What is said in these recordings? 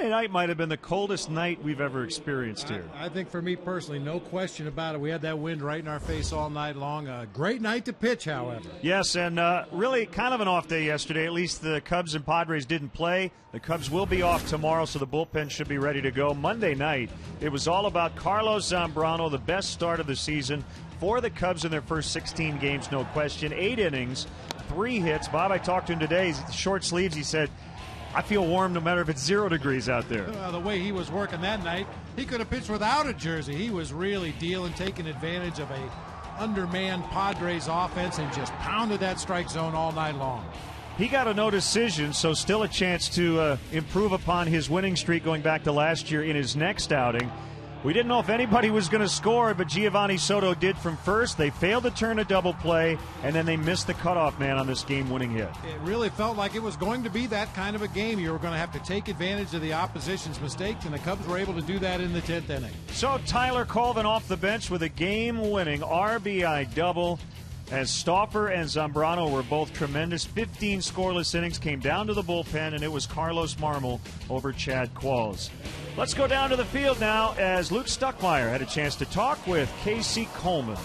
Monday night might have been the coldest night we've ever experienced here. I think for me personally, no question about it. We had that wind right in our face all night long. A great night to pitch, however. Yes, and really kind of an off day yesterday. At least the Cubs and Padres didn't play. The Cubs will be off tomorrow, so the bullpen should be ready to go. Monday night, it was all about Carlos Zambrano, the best start of the season for the Cubs in their first 16 games, no question. 8 innings, 3 hits. Bob, I talked to him today. He's short sleeves. He said, I feel warm no matter if it's 0 degrees out there. The way he was working that night, he could have pitched without a jersey. He was really dealing, taking advantage of a undermanned Padres offense and just pounded that strike zone all night long. He got a no decision, so still a chance to improve upon his winning streak going back to last year in his next outing. We didn't know if anybody was going to score, but Giovanni Soto did from first. They failed to turn a double play, and then they missed the cutoff man on this game-winning hit. It really felt like it was going to be that kind of a game. You were going to have to take advantage of the opposition's mistakes, and the Cubs were able to do that in the 10th inning. So Tyler Colvin off the bench with a game-winning RBI double, as Stauffer and Zambrano were both tremendous. 15 scoreless innings, came down to the bullpen, and it was Carlos Marmol over Chad Qualls. Let's go down to the field now as Luke Stuckmeyer had a chance to talk with Casey Coleman.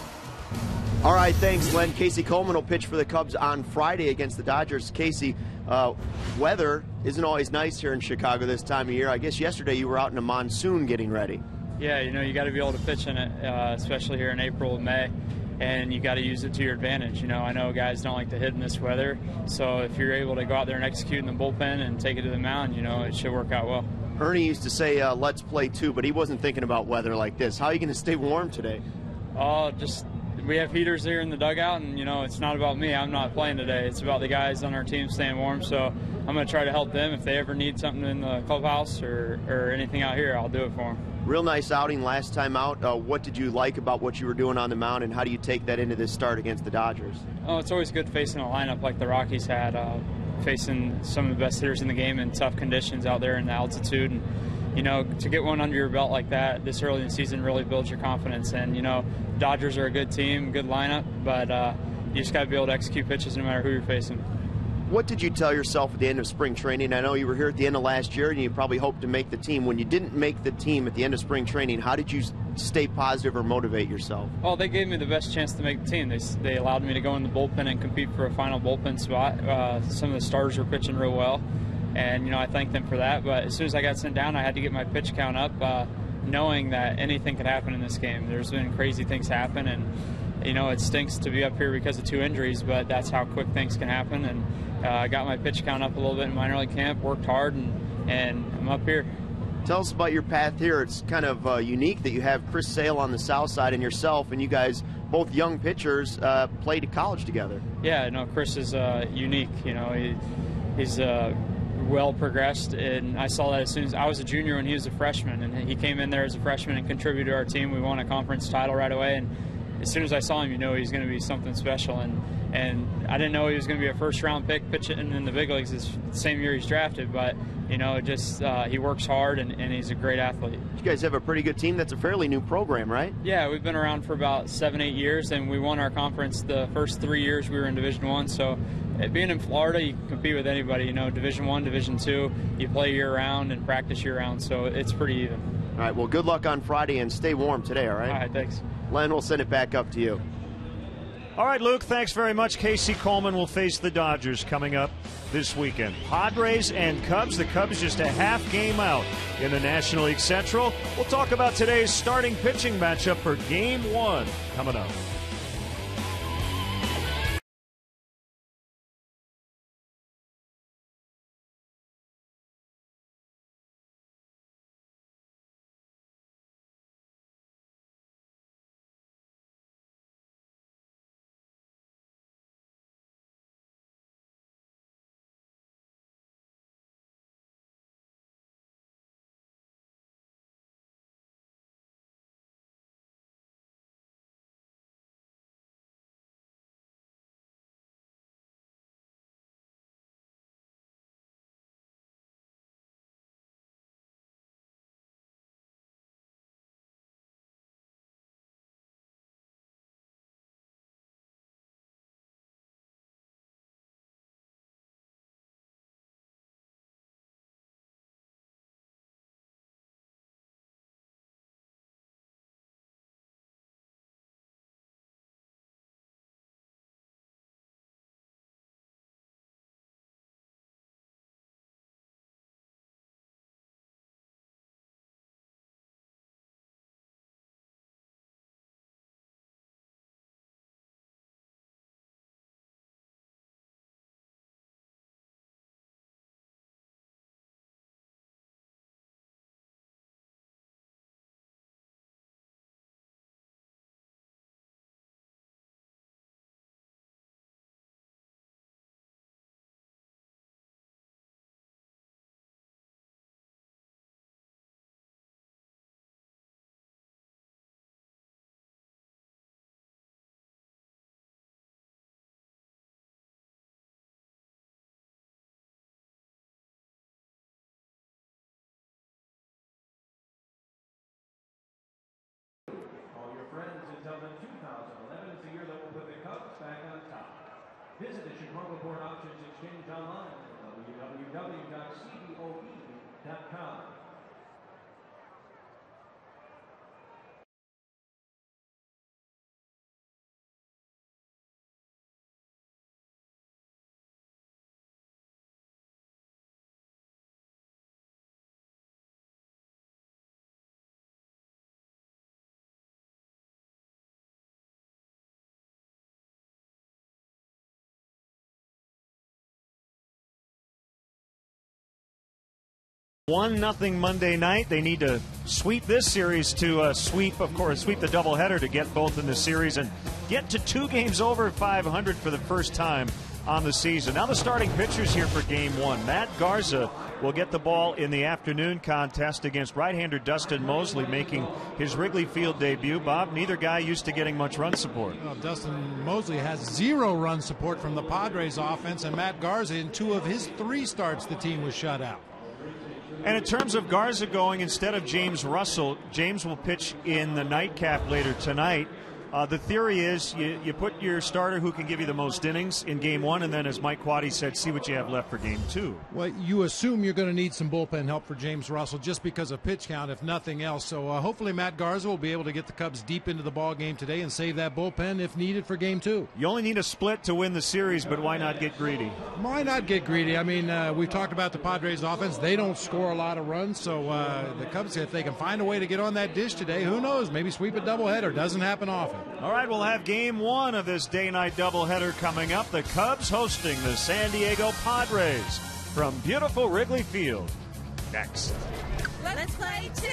All right, thanks, Len. Casey Coleman will pitch for the Cubs on Friday against the Dodgers. Casey, weather isn't always nice here in Chicago this time of year. I guess yesterday you were out in a monsoon getting ready. Yeah, you got to be able to pitch in it, especially here in April and May, and you got to use it to your advantage. I know guys don't like to hit in this weather, so if you're able to go out there and execute in the bullpen and take it to the mound, it should work out well. Ernie used to say, let's play too, but he wasn't thinking about weather like this. How are you going to stay warm today? We have heaters here in the dugout, and, it's not about me. I'm not playing today. It's about the guys on our team staying warm, so I'm going to try to help them. If they ever need something in the clubhouse or anything out here, I'll do it for them. Real nice outing last time out. What did you like about what you were doing on the mound, and how do you take that into this start against the Dodgers? Oh, it's always good facing a lineup like the Rockies had, facing some of the best hitters in the game in tough conditions out there in the altitude. And, to get one under your belt like that this early in the season really builds your confidence. And, Dodgers are a good team, good lineup, but you just got to be able to execute pitches no matter who you're facing. What did you tell yourself at the end of spring training? I know you were here at the end of last year and you probably hoped to make the team. When you didn't make the team at the end of spring training, how did you stay positive or motivate yourself? Well, they gave me the best chance to make the team. They allowed me to go in the bullpen and compete for a final bullpen spot. Some of the starters were pitching real well, and I thanked them for that. But as soon as I got sent down, I had to get my pitch count up, knowing that anything could happen in this game. There's been crazy things happen, and it stinks to be up here because of 2 injuries, but that's how quick things can happen. And I got my pitch count up a little bit in minor league camp, worked hard, and I'm up here. Tell us about your path here. It's kind of unique that you have Chris Sale on the south side and yourself, and you guys, both young pitchers, played college together. Yeah, no, Chris is unique. He's well progressed, and I saw that as soon as I was a junior when he was a freshman, and he came in there as a freshman and contributed to our team. We won a conference title right away, and as soon as I saw him, he was going to be something special. And I didn't know he was going to be a first-round pick pitching in the big leagues the same year he's drafted, but he works hard and he's a great athlete. You guys have a pretty good team. That's a fairly new program, right? Yeah, we've been around for about 7-8 years, and we won our conference the first 3 years we were in Division I. So being in Florida, you can compete with anybody. Division I, Division II, you play year-round and practice year-round, so it's pretty even. All right, well, good luck on Friday, and stay warm today, all right? All right, thanks. Len, we'll send it back up to you. All right, Luke, thanks very much. Casey Coleman will face the Dodgers coming up this weekend. Padres and Cubs. The Cubs just a half game out in the National League Central. We'll talk about today's starting pitching matchup for Game 1 coming up. friends until the 2011 is the year that will put the Cubs back on top. Visit the Chicago Board Options Exchange online at www.cboe.com. One nothing Monday night. They need to sweep this series to sweep the doubleheader to get both in the series and get to 2 games over 500 for the first time on the season. Now the starting pitchers here for Game 1. Matt Garza will get the ball in the afternoon contest against right-hander Dustin Mosley, making his Wrigley Field debut. Bob, neither guy used to getting much run support. Well, Dustin Mosley has 0 run support from the Padres offense, and Matt Garza, in 2 of his 3 starts, the team was shut out. And in terms of Garza going instead of James Russell, James will pitch in the nightcap later tonight. The theory is you put your starter who can give you the most innings in Game 1, and then, as Mike Quaddy said, see what you have left for Game 2. Well, you assume you're going to need some bullpen help for James Russell just because of pitch count, if nothing else. So hopefully Matt Garza will be able to get the Cubs deep into the ball game today and save that bullpen if needed for Game 2. You only need a split to win the series, but why not get greedy? Why not get greedy? I mean, we've talked about the Padres offense. They don't score a lot of runs, so the Cubs, if they can find a way to get on that dish today, who knows? Maybe sweep a doubleheader. Doesn't happen often. All right, we'll have Game 1 of this day-night doubleheader coming up. The Cubs hosting the San Diego Padres from beautiful Wrigley Field. Next. Let's play 2.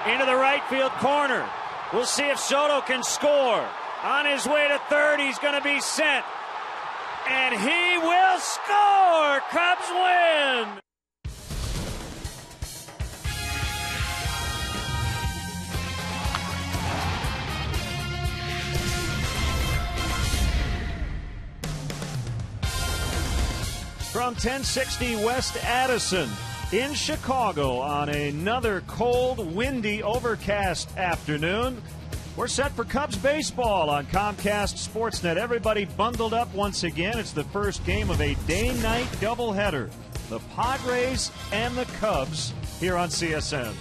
Into the right field corner. We'll see if Soto can score. On his way to third, he's going to be sent. And he will score! Cubs win! 1060 West Addison in Chicago on another cold, windy, overcast afternoon. We're set for Cubs baseball on Comcast Sportsnet. Everybody bundled up once again. It's the first game of a day-night doubleheader. The Padres and the Cubs here on CSN.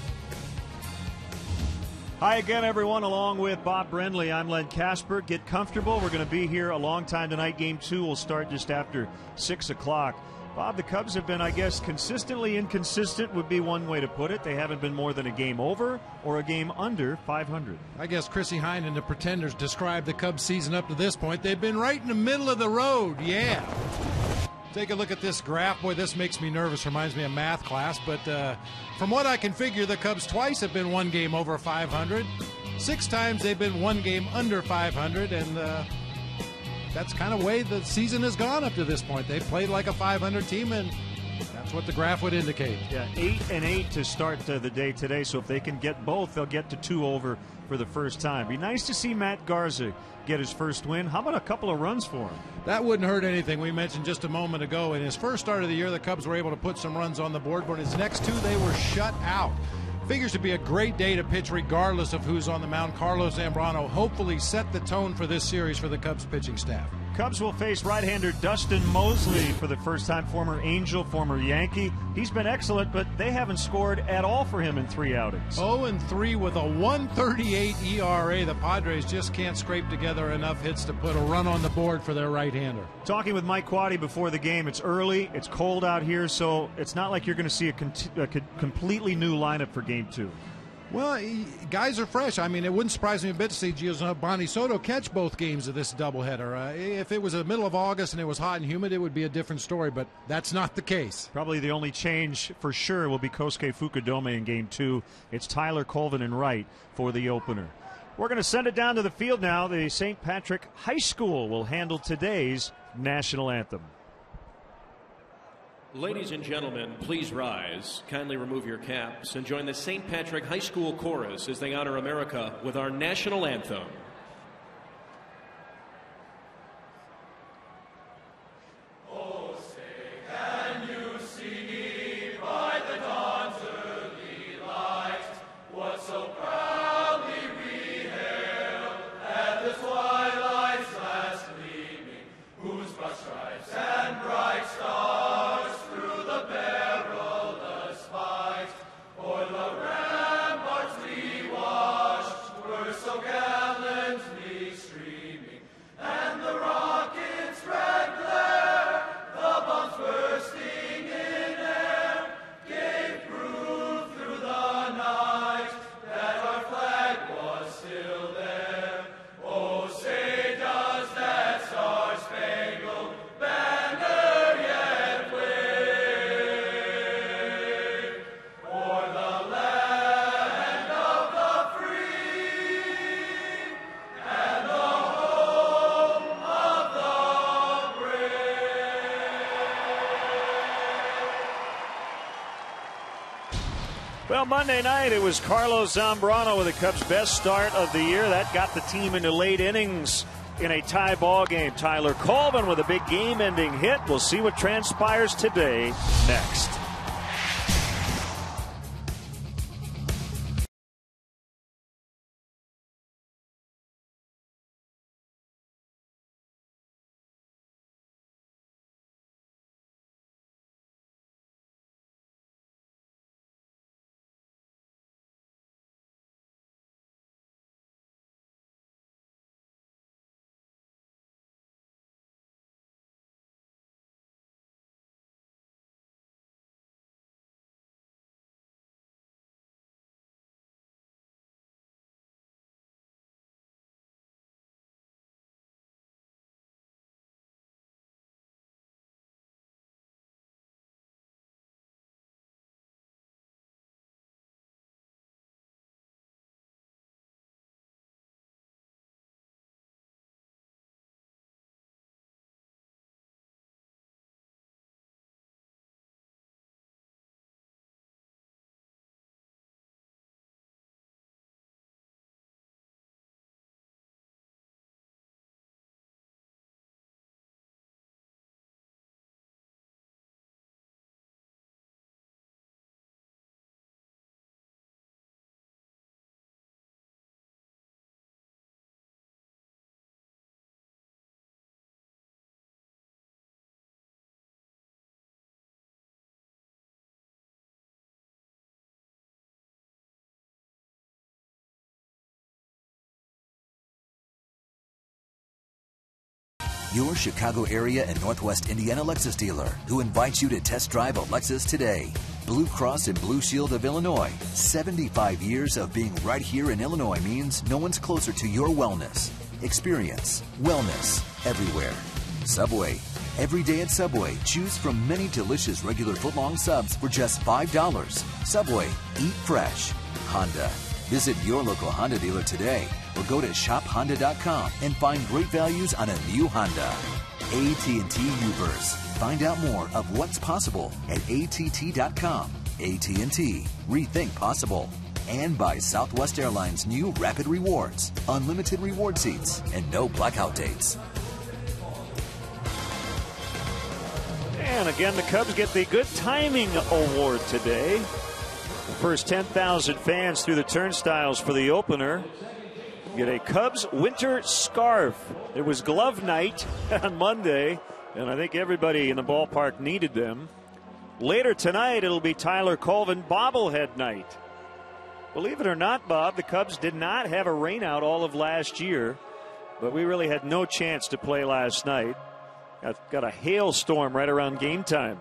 Hi again, everyone. Along with Bob Brindley, I'm Len Casper. Get comfortable. We're going to be here a long time tonight. Game 2 will start just after 6 o'clock. Bob, the Cubs have been, I guess, consistently inconsistent would be one way to put it. They haven't been more than a game over or a game under 500. I guess Chrissy Hine and the Pretenders described the Cubs season up to this point. They've been right in the middle of the road, yeah. Take a look at this graph. Boy, this makes me nervous. Reminds me of math class. But from what I can figure, the Cubs twice have been one game over 500. 6 times they've been one game under 500. And that's kind of way the season has gone up to this point. They've played like a 500 team, and that's what the graph would indicate. Yeah, 8-8 to start the day today. So if they can get both, they'll get to 2 over for the first time. Be nice to see Matt Garza get his first win. How about a couple of runs for him? That wouldn't hurt anything. We mentioned just a moment ago, in his first start of the year, the Cubs were able to put some runs on the board, but in his next 2, they were shut out. Figures to be a great day to pitch regardless of who's on the mound. Carlos Zambrano hopefully set the tone for this series for the Cubs pitching staff. Cubs will face right-hander Dustin Mosley for the first time, former Angel, former Yankee. He's been excellent, but they haven't scored at all for him in 3 outings. 0-3 with a 1.38 ERA. The Padres just can't scrape together enough hits to put a run on the board for their right-hander. Talking with Mike Quaddy before the game, it's early, it's cold out here, so it's not like you're going to see a completely new lineup for Game 2. Well, guys are fresh. I mean, it wouldn't surprise me a bit to see Giovanni Soto catch both games of this doubleheader. If it was the middle of August and it was hot and humid, it would be a different story, but that's not the case. Probably the only change for sure will be Kosuke Fukudome in Game 2. It's Tyler Colvin and Wright for the opener. We're going to send it down to the field now. The St. Patrick High School will handle today's national anthem. Ladies and gentlemen, please rise, kindly remove your caps, and join the St. Patrick High School Chorus as they honor America with our national anthem. Well, Monday night it was Carlos Zambrano with the Cubs' best start of the year. That got the team into late innings in a tie ball game. Tyler Colvin with a big game-ending hit. We'll see what transpires today next. your Chicago area and Northwest Indiana Lexus dealer, who invites you to test drive a Lexus today. Blue Cross and Blue Shield of Illinois. 75 years of being right here in Illinois means no one's closer to your wellness. Experience wellness everywhere. Subway. Every day at Subway, choose from many delicious regular footlong subs for just $5. Subway. Eat fresh. Honda. Visit your local Honda dealer today or go to shophonda.com and find great values on a new Honda. AT&T Uverse. Find out more of what's possible at att.com. AT&T. Rethink possible. And by Southwest Airlines' new Rapid Rewards. Unlimited reward seats and no blackout dates. And again, the Cubs get the Good Timing Award today. The first 10,000 fans through the turnstiles for the opener get a Cubs winter scarf. It was glove night on Monday, and I think everybody in the ballpark needed them. Later tonight, it'll be Tyler Colvin bobblehead night. Believe it or not, Bob, the Cubs did not have a rainout all of last year, but we really had no chance to play last night. Got a hailstorm right around game time.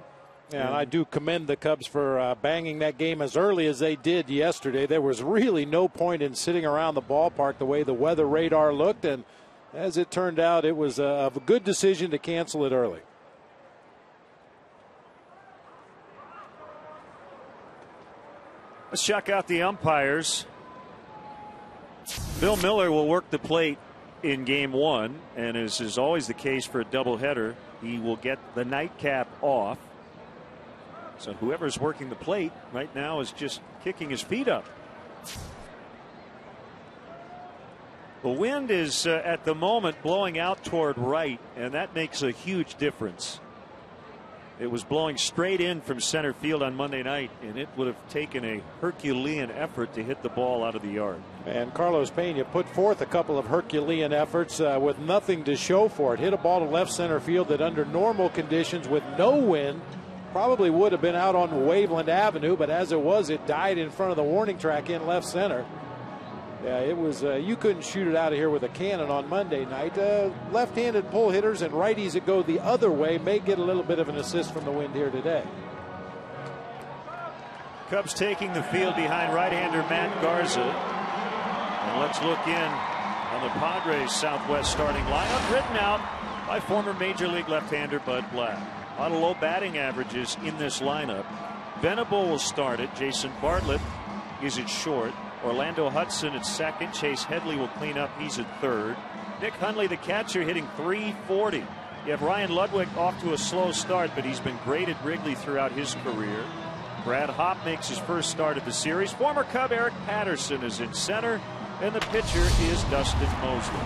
Yeah, and I do commend the Cubs for banging that game as early as they did yesterday. There was really no point in sitting around the ballpark the way the weather radar looked, and as it turned out, it was a good decision to cancel it early. Let's check out the umpires. Bill Miller will work the plate in game one, and as is always the case for a doubleheader, he will get the nightcap off. So whoever's working the plate right now is just kicking his feet up. The wind is at the moment blowing out toward right, and that makes a huge difference. It was blowing straight in from center field on Monday night, and it would have taken a Herculean effort to hit the ball out of the yard. And Carlos Pena put forth a couple of Herculean efforts with nothing to show for it. Hit a ball to left center field that under normal conditions with no wind probably would have been out on Waveland Avenue, but as it was, it died in front of the warning track in left center. Yeah, it was, you couldn't shoot it out of here with a cannon on Monday night. Left-handed pull hitters and righties that go the other way may get a little bit of an assist from the wind here today. Cubs taking the field behind right-hander Matt Garza. And let's look in on the Padres Southwest starting lineup, written out by former Major League left-hander Bud Black. A lot of low batting averages in this lineup. Venable will start it. Jason Bartlett is at short. Orlando Hudson at second. Chase Headley will clean up. He's at third. Nick Hundley, the catcher, hitting .340. You have Ryan Ludwig off to a slow start, but he's been great at Wrigley throughout his career. Brad Hopp makes his first start of the series. Former Cub Eric Patterson is in center, and the pitcher is Dustin Mosley.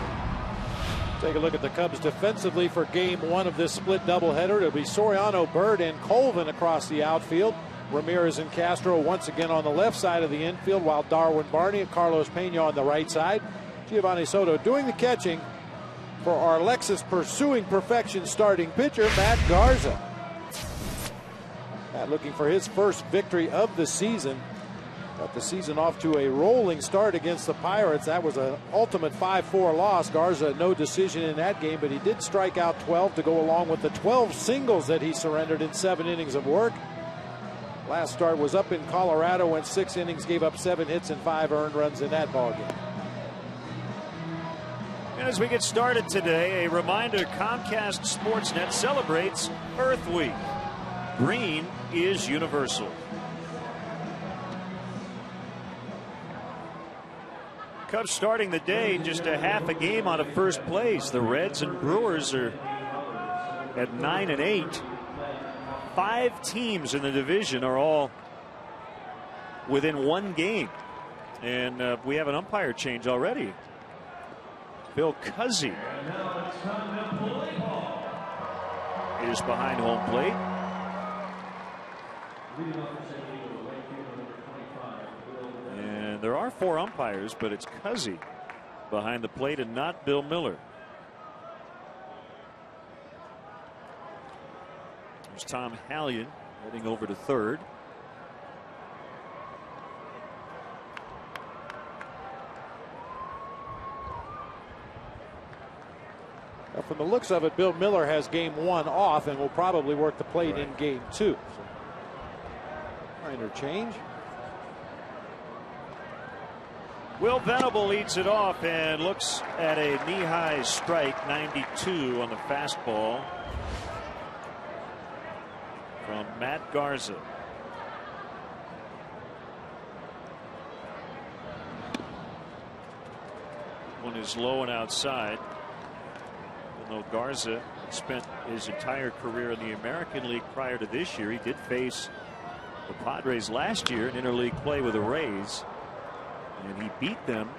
Take a look at the Cubs defensively for game one of this split doubleheader. It'll be Soriano, Bird, and Colvin across the outfield. Ramirez and Castro once again on the left side of the infield, while Darwin Barney and Carlos Pena on the right side. Giovanni Soto doing the catching for our Lexus pursuing perfection starting pitcher, Matt Garza. Matt looking for his first victory of the season. Got the season off to a rolling start against the Pirates. That was an ultimate 5-4 loss. Garza, no decision in that game, but he did strike out 12 to go along with the 12 singles that he surrendered in 7 innings of work. Last start was up in Colorado, went 6 innings, gave up 7 hits and 5 earned runs in that ballgame. And as we get started today, a reminder, Comcast Sportsnet celebrates Earth Week. Green is universal. Cubs starting the day just a half a game out of first place. The Reds and Brewers are at 9 and 8. 5 teams in the division are all within 1 game. And we have an umpire change already. Bill Cuzzy is behind home plate. And there are 4 umpires, but it's Cuzzy behind the plate and not Bill Miller. There's Tom Hallion heading over to third. Well, from the looks of it, Bill Miller has game 1 off and will probably work the plate in game 2. So, interchange. Will Venable leads it off and looks at a knee-high strike, 92 on the fastball from Matt Garza. One is low and outside. Even though Garza spent his entire career in the American League prior to this year, he did face the Padres last year in interleague play with the Rays. And he beat them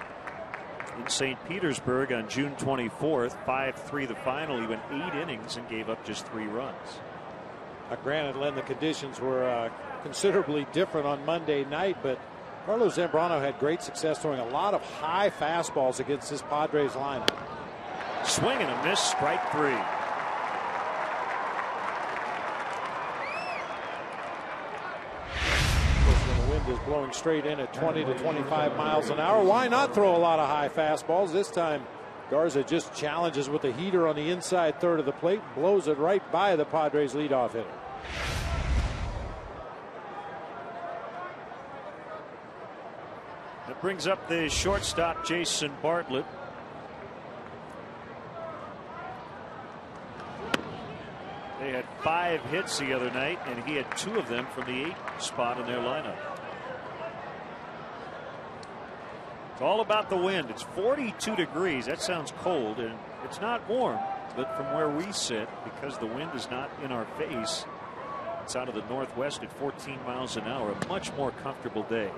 in St. Petersburg on June 24th, 5-3 the final. He went 8 innings and gave up just 3 runs. Granted, Len, the conditions were considerably different on Monday night, but Carlos Zambrano had great success throwing a lot of high fastballs against this Padres lineup. Swing and a miss, strike 3. Is blowing straight in at 20 to 25 miles an hour. Why not throw a lot of high fastballs? This time Garza just challenges with a heater on the inside third of the plate, blows it right by the Padres leadoff hitter. That brings up the shortstop Jason Bartlett. They had 5 hits the other night, and he had 2 of them from the 8th spot in their lineup. It's all about the wind. It's 42 degrees. That sounds cold, and it's not warm, but from where we sit, because the wind is not in our face, it's out of the northwest at 14 miles an hour. A much more comfortable day.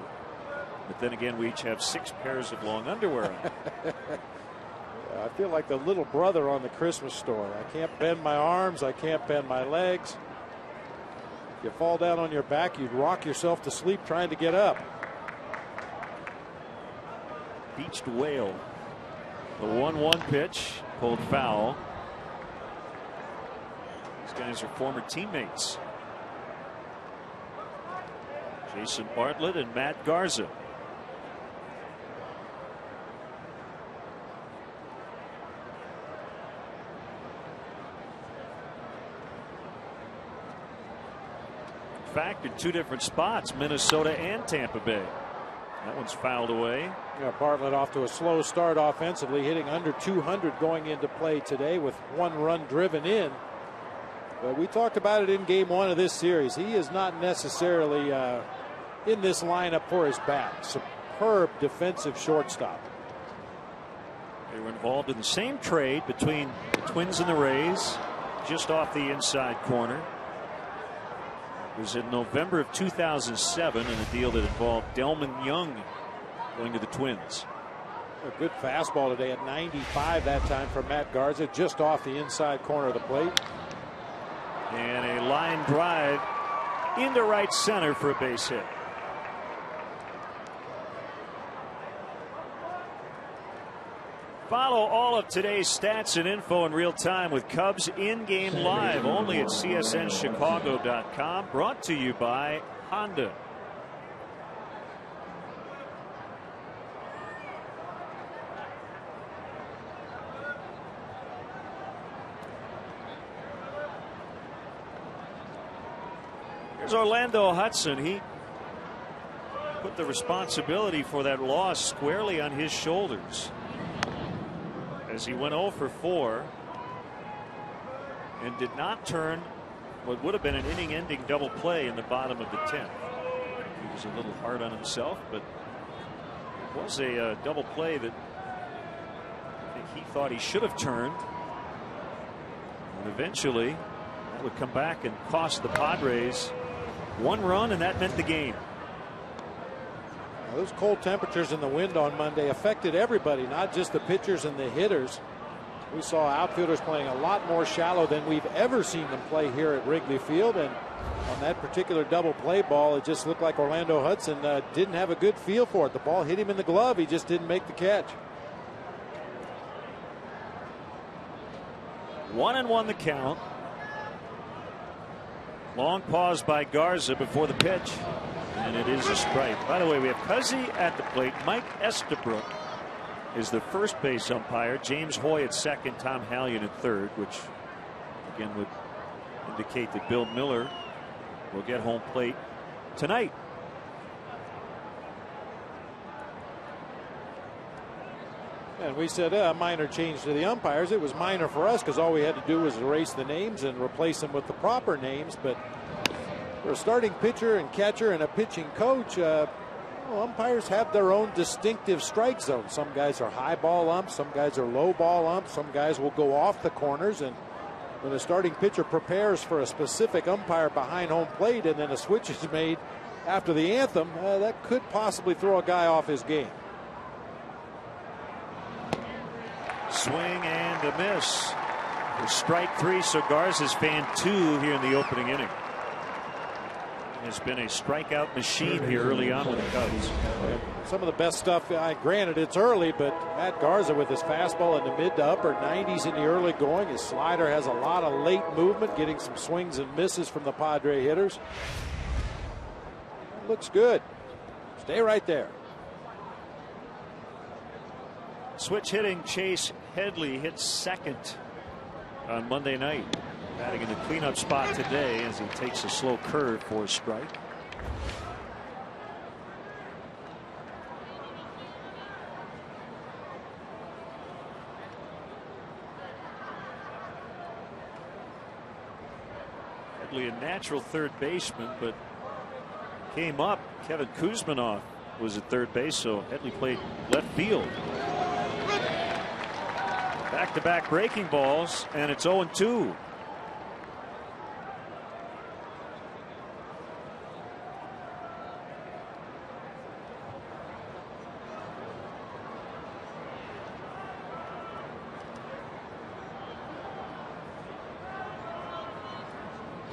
But then again, we each have 6 pairs of long underwear on. I feel like the little brother on the Christmas story. I can't bend my arms. I can't bend my legs. If you fall down on your back, you'd rock yourself to sleep trying to get up. Beached whale. The 1-1 pitch pulled foul. These guys are former teammates. Jason Bartlett and Matt Garza. In fact, in 2 different spots, Minnesota and Tampa Bay. That one's fouled away. Yeah, Bartlett off to a slow start offensively, hitting under 200 going into play today with 1 run driven in. But we talked about it in game 1 of this series. He is not necessarily in this lineup for his bat. Superb defensive shortstop. They were involved in the same trade between the Twins and the Rays, just off the inside corner. It was in November of 2007 in a deal that involved Delman Young going to the Twins. A good fastball today at 95 that time from Matt Garza, just off the inside corner of the plate. And a line drive into right center for a base hit. Follow all of today's stats and info in real time with Cubs in-game live only at csnchicago.com. Brought to you by Honda. Here's Orlando Hudson. He put the responsibility for that loss squarely on his shoulders, as he went 0 for 4 and did not turn what would have been an inning-ending double play in the bottom of the 10th. He was a little hard on himself, but it was a double play that I think he thought he should have turned. And eventually that would come back and cost the Padres 1 run, and that meant the game. Those cold temperatures and the wind on Monday affected everybody, not just the pitchers and the hitters. We saw outfielders playing a lot more shallow than we've ever seen them play here at Wrigley Field. And on that particular double play ball, it just looked like Orlando Hudson didn't have a good feel for it. The ball hit him in the glove. He just didn't make the catch. 1-1 the count. Long pause by Garza before the pitch. And it is a strike. By the way, we have Cuzzy at the plate, Mike Estabrook is the first base umpire. James Hoy at second, Tom Hallion at third, which again would indicate that Bill Miller will get home plate tonight. And we said a minor change to the umpires. It was minor for us because all we had to do was erase the names and replace them with the proper names. But for a starting pitcher and catcher and a pitching coach, umpires have their own distinctive strike zone. Some guys are high ball umps, some guys are low ball umps, some guys will go off the corners. And when a starting pitcher prepares for a specific umpire behind home plate and then a switch is made after the anthem, that could possibly throw a guy off his game. Swing and a miss. For strike three, so Garza's fan two here in the opening inning. Has been a strikeout machine here early on with the Cubs. Some of the best stuff, granted it's early, but Matt Garza with his fastball in the mid to upper 90s in the early going. His slider has a lot of late movement, getting some swings and misses from the Padre hitters. Looks good. Stay right there. Switch hitting Chase Headley hit second on Monday night. Batting in the cleanup spot today as he takes a slow curve for a strike. Headley, a natural third baseman, but came up. Kevin Kuzminoff was at third base, so Headley played left field. Back-to-back breaking balls, and it's 0-2.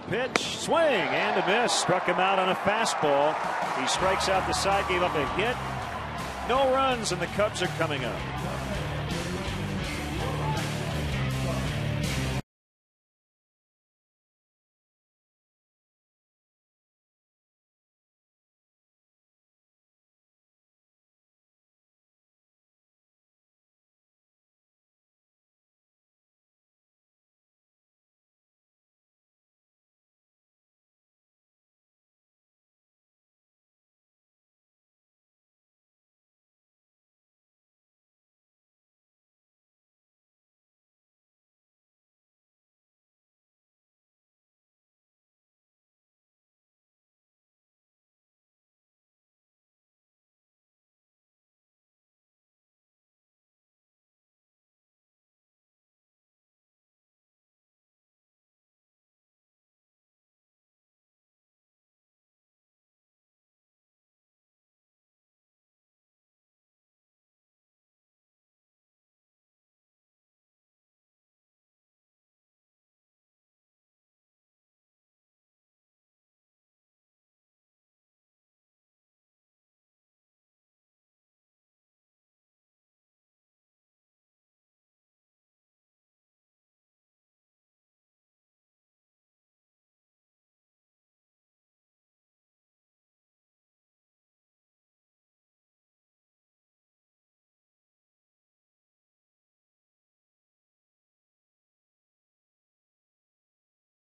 Pitch, swing, and a miss. Struck him out on a fastball. He strikes out the side, gave up a hit. No runs, and the Cubs are coming up.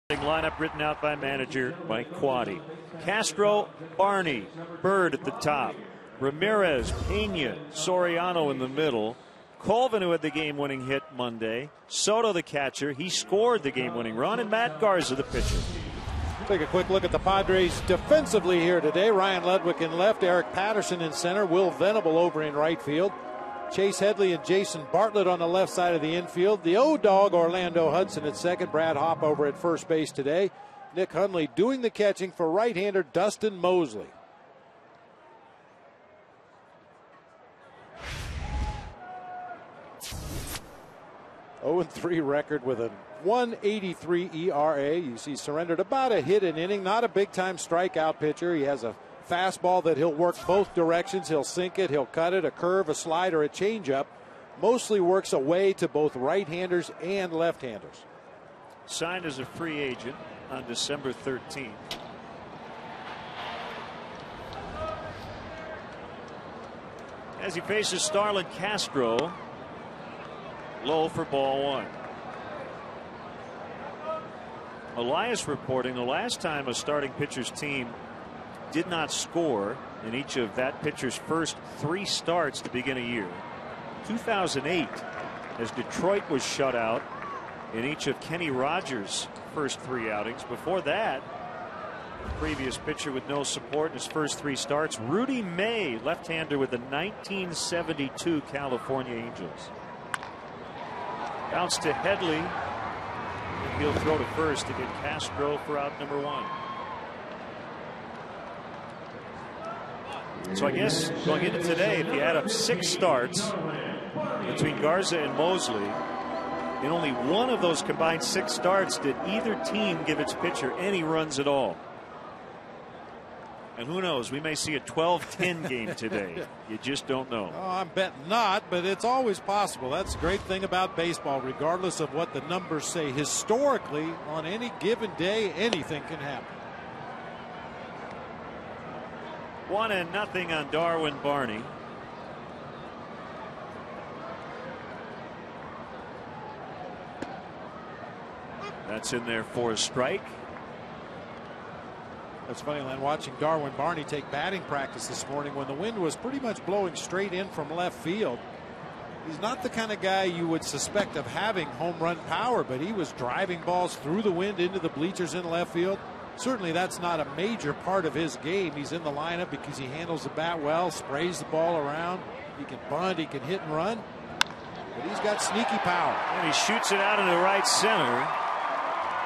Lineup written out by manager Mike Quade. Castro, Barney, Bird at the top. Ramirez, Pena, Soriano in the middle. Colvin, who had the game-winning hit Monday. Soto, the catcher. He scored the game-winning run. And Matt Garza, the pitcher. Take a quick look at the Padres defensively here today. Ryan Ludwig in left, Eric Patterson in center, Will Venable over in right field. Chase Headley and Jason Bartlett on the left side of the infield. The O-Dog, Orlando Hudson at second. Brad Hopp over at first base today. Nick Hundley doing the catching for right-hander Dustin Mosley. .0-3 record with a 1.83 ERA. You see surrendered about a hit an inning. Not a big-time strikeout pitcher. He has a fastball that he'll work both directions. He'll sink it, he'll cut it, a curve, a slide, or a changeup. Mostly works away to both right-handers and left-handers. Signed as a free agent on December 13th. as he faces Starlin Castro. Low for ball one. Elias reporting the last time a starting pitcher's team did not score in each of that pitcher's first 3 starts to begin a year. 2008, as Detroit was shut out in each of Kenny Rogers' first 3 outings. Before that, the previous pitcher with no support in his first 3 starts, Rudy May, left-hander with the 1972 California Angels. Bounce to Headley. And he'll throw to first to get Castro for out number 1. So I guess going into today, if you add up 6 starts between Garza and Mosley, in only one of those combined 6 starts did either team give its pitcher any runs at all. And who knows, we may see a 12-10 game today. You just don't know. Oh, I'm betting not, but it's always possible. That's the great thing about baseball. Regardless of what the numbers say, historically, on any given day, anything can happen. 1-0 on Darwin Barney. That's in there for a strike. It's funny, Len, watching Darwin Barney take batting practice this morning when the wind was pretty much blowing straight in from left field. He's not the kind of guy you would suspect of having home run power, but he was driving balls through the wind into the bleachers in left field. Certainly that's not a major part of his game. He's in the lineup because he handles the bat well, sprays the ball around. He can bunt, he can hit and run, but he's got sneaky power. And he shoots it out into right center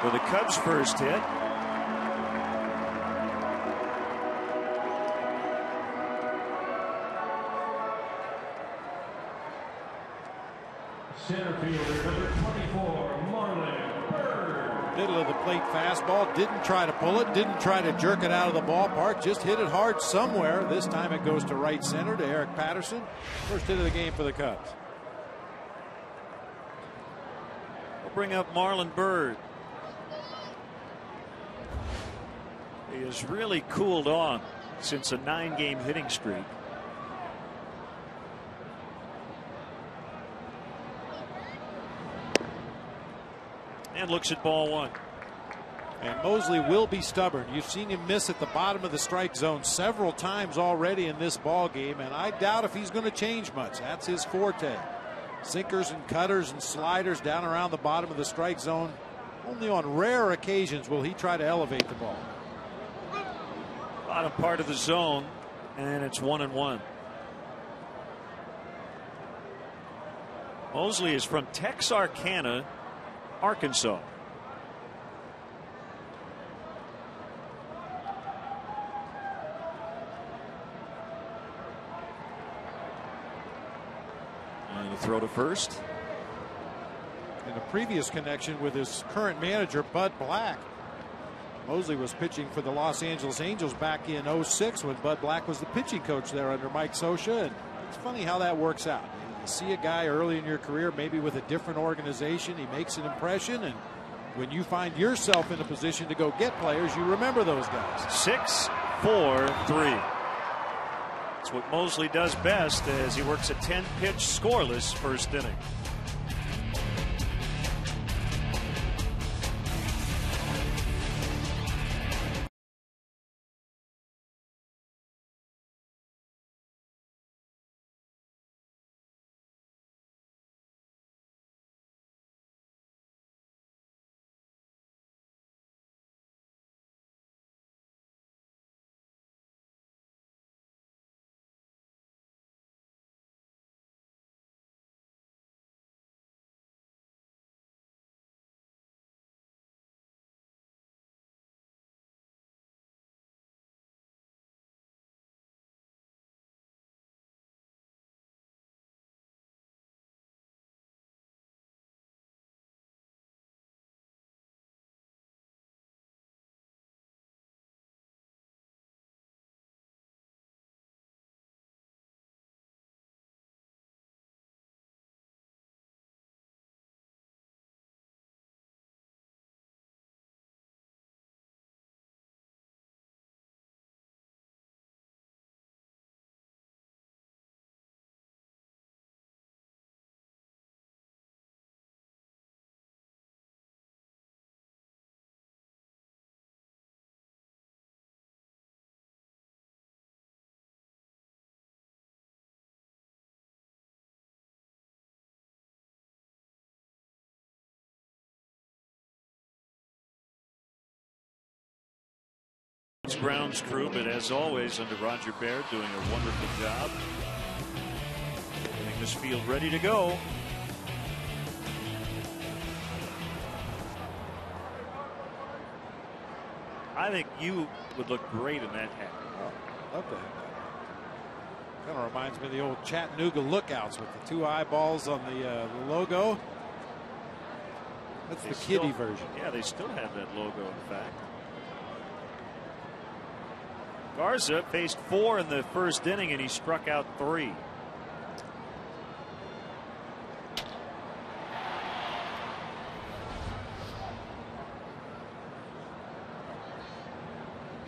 for the Cubs' first hit. Center fielder number 24, Marlon Byrd. Middle of the plate fastball. Didn't try to pull it. Didn't try to jerk it out of the ballpark. Just hit it hard somewhere. This time it goes to right center to Eric Patterson. First hit of the game for the Cubs. We'll bring up Marlon Byrd. He has really cooled on since a 9-game hitting streak. And looks at ball one. And Mosley will be stubborn. You've seen him miss at the bottom of the strike zone several times already in this ball game, and I doubt if he's going to change much. That's his forte. Sinkers and cutters and sliders down around the bottom of the strike zone. Only on rare occasions will he try to elevate the ball. Bottom part of the zone, and it's 1-1. Mosley is from Texarkana, Arkansas. And a throw to first. In a previous connection with his current manager, Bud Black, Mosley was pitching for the Los Angeles Angels back in '06 when Bud Black was the pitching coach there under Mike Scioscia. And it's funny how that works out. You see a guy early in your career, maybe with a different organization, he makes an impression, and when you find yourself in a position to go get players, you remember those guys. 6-4-3. It's what Mosley does best as he works a 10-pitch scoreless first inning. Grounds crew, but as always under Roger Baird, doing a wonderful job getting this field ready to go. I think you would look great in that hat. Oh, love that. Kind of reminds me of the old Chattanooga Lookouts with the 2 eyeballs on the logo. That's the kiddie version. Yeah, they still have that logo, in fact. Garza faced 4 in the first inning, and he struck out 3.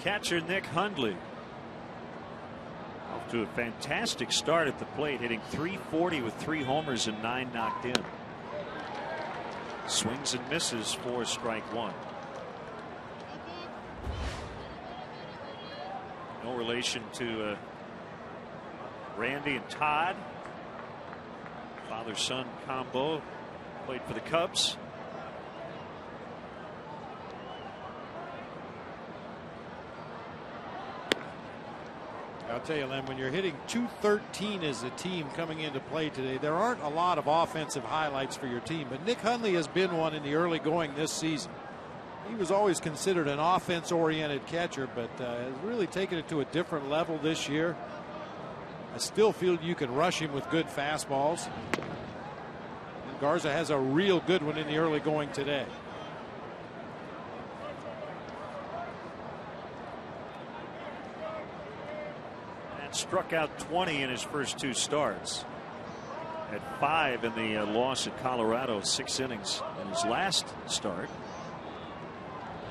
Catcher Nick Hundley off to a fantastic start at the plate, hitting .340 with 3 homers and 9 knocked in. Swings and misses for strike 1. No relation to Randy and Todd. Father-son combo. Played for the Cubs. I'll tell you, Len, when you're hitting .213 as a team coming into play today, there aren't a lot of offensive highlights for your team. But Nick Hundley has been one in the early going this season. He was always considered an offense-oriented catcher, but has really taken it to a different level this year. I still feel you can rush him with good fastballs. And Garza has a real good one in the early going today. Struck out 20 in his first 2 starts. Had 5 in the loss at Colorado, 6 innings in his last start.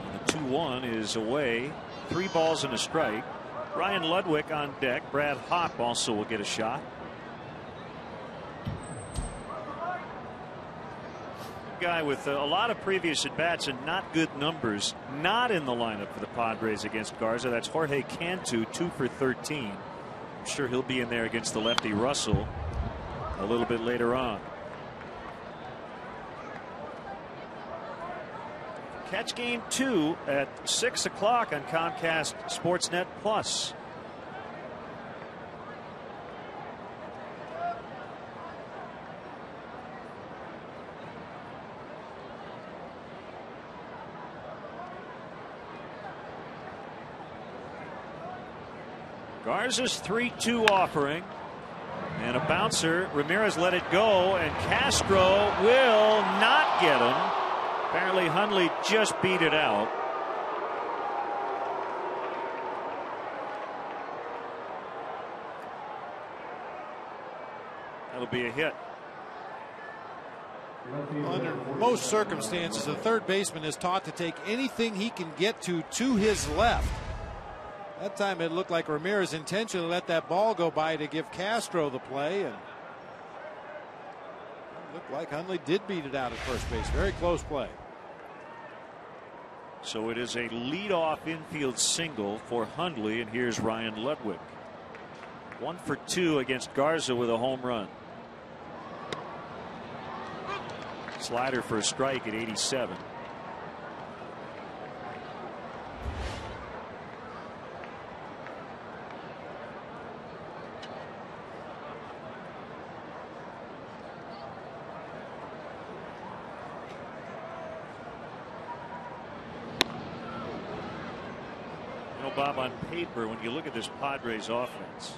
And the 2-1 is away. 3 balls and a strike. Ryan Ludwig on deck. Brad Hopp also will get a shot. Guy with a lot of previous at bats and not good numbers, not in the lineup for the Padres against Garza. That's Jorge Cantu, 2 for 13. I'm sure he'll be in there against the lefty Russell a little bit later on. Catch game 2 at 6 o'clock on Comcast Sportsnet Plus. Garza's 3-2 offering and a bouncer. Ramirez let it go, and Castro will not get him. Apparently Hundley just beat it out. That'll be a hit. Under most circumstances, the third baseman is taught to take anything he can get to his left. That time it looked like Ramirez intentionally let that ball go by to give Castro the play, and it looked like Hundley did beat it out at first base. Very close play. So it is a leadoff infield single for Hundley, and here's Ryan Ludwig. 1 for 2 against Garza with a home run. Slider for a strike at 87. Bob, on paper, when you look at this Padres offense,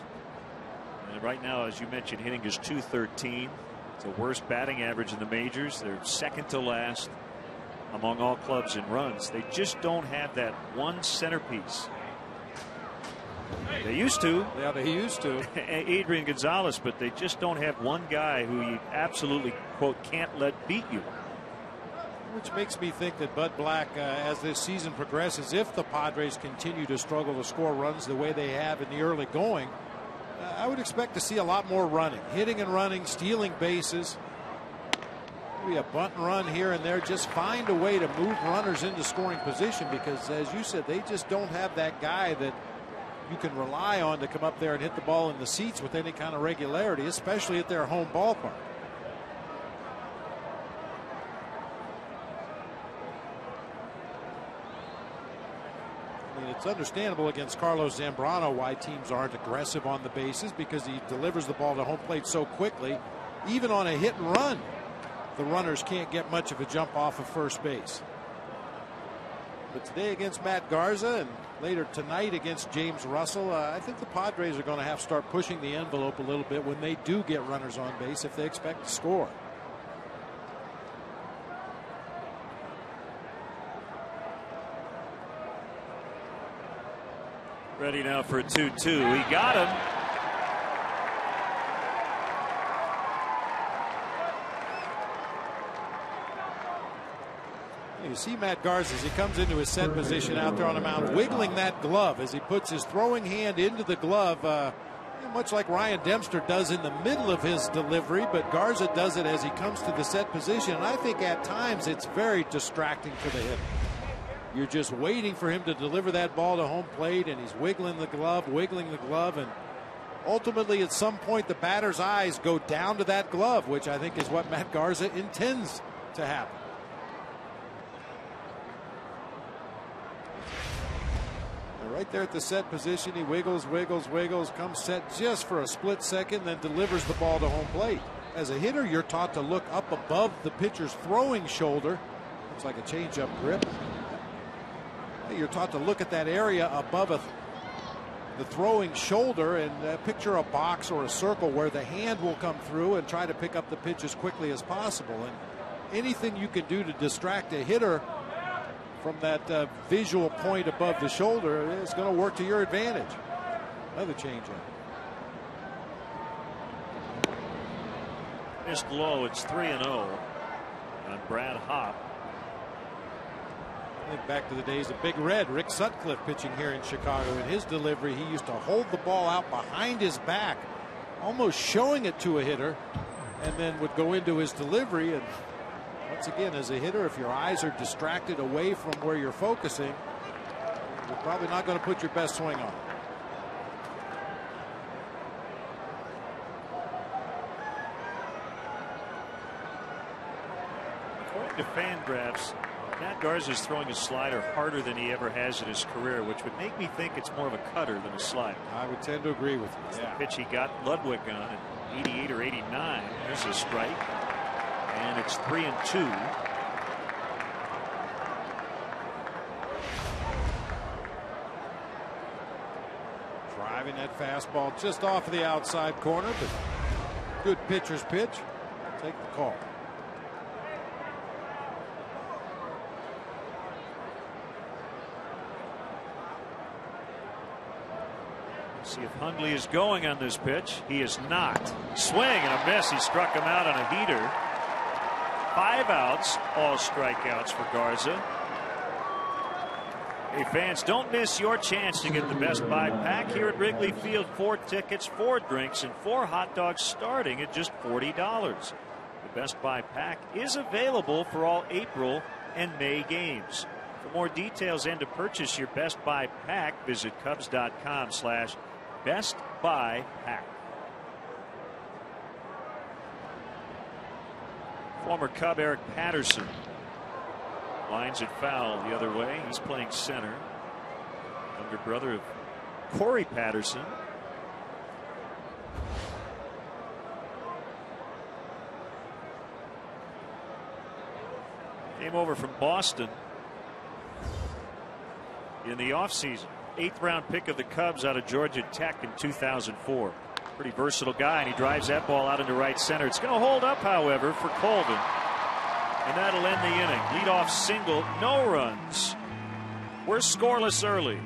and right now, as you mentioned, hitting is .213. It's the worst batting average in the majors. They're second to last among all clubs in runs. They just don't have that one centerpiece. They used to. Yeah, they used to. Adrian Gonzalez, but they just don't have one guy who you absolutely, quote, can't let beat you. Which makes me think that Bud Black, as this season progresses, if the Padres continue to struggle to score runs the way they have in the early going, I would expect to see a lot more running, hitting and running, stealing bases. Maybe a bunt and run here and there. Just find a way to move runners into scoring position, because, as you said, they just don't have that guy that you can rely on to come up there and hit the ball in the seats with any kind of regularity, especially at their home ballpark. It's understandable against Carlos Zambrano why teams aren't aggressive on the bases, because he delivers the ball to home plate so quickly. Even on a hit and run, the runners can't get much of a jump off of first base. But today against Matt Garza and later tonight against James Russell, I think the Padres are going to have to start pushing the envelope a little bit when they do get runners on base if they expect to score. Ready now for a 2-2. He got him. You see Matt Garza as he comes into his set position out there on the mound, wiggling that glove as he puts his throwing hand into the glove, much like Ryan Dempster does in the middle of his delivery, but Garza does it as he comes to the set position. And I think at times it's very distracting for the hitter. You're just waiting for him to deliver that ball to home plate, and he's wiggling the glove, and ultimately at some point the batter's eyes go down to that glove, which I think is what Matt Garza intends to happen. Right there at the set position, he wiggles, comes set just for a split second, then delivers the ball to home plate. As a hitter, you're taught to look up above the pitcher's throwing shoulder. Looks like a changeup grip. You're taught to look at that area above the throwing shoulder and picture a box or a circle where the hand will come through and try to pick up the pitch as quickly as possible. And anything you can do to distract a hitter from that visual point above the shoulder is going to work to your advantage. Another changeup. Missed low. It's 3-0 on Brad Hopp. I think back to the days of Big Red, Rick Sutcliffe pitching here in Chicago. In his delivery, he used to hold the ball out behind his back, almost showing it to a hitter, and then would go into his delivery. And once again, as a hitter, if your eyes are distracted away from where you're focusing, you're probably not going to put your best swing on. According to Fangraphs, Matt Garza is throwing a slider harder than he ever has in his career, which would make me think it's more of a cutter than a slider. I would tend to agree with you. It's the pitch he got Ludwig on at 88 or 89. There's a strike. And it's 3-2. Driving that fastball just off of the outside corner, but good pitcher's pitch. Take the call. See if Hundley is going on this pitch. He is not. Swing and a miss. He struck him out on a heater. 5 outs, all strikeouts for Garza. Hey fans, don't miss your chance to get the Best Buy pack here at Wrigley Field. 4 tickets, 4 drinks, and 4 hot dogs starting at just $40. The Best Buy pack is available for all April and May games. For more details and to purchase your Best Buy pack, visit Cubs.com/Best Buy pack. Former Cub Eric Patterson lines it foul the other way. He's playing center. Younger brother of Corey Patterson. Came over from Boston in the offseason. 8th round pick of the Cubs out of Georgia Tech in 2004. Pretty versatile guy, and he drives that ball out into right center. It's going to hold up, however, for Colvin. And that'll end the inning. Leadoff single, no runs. We're scoreless early.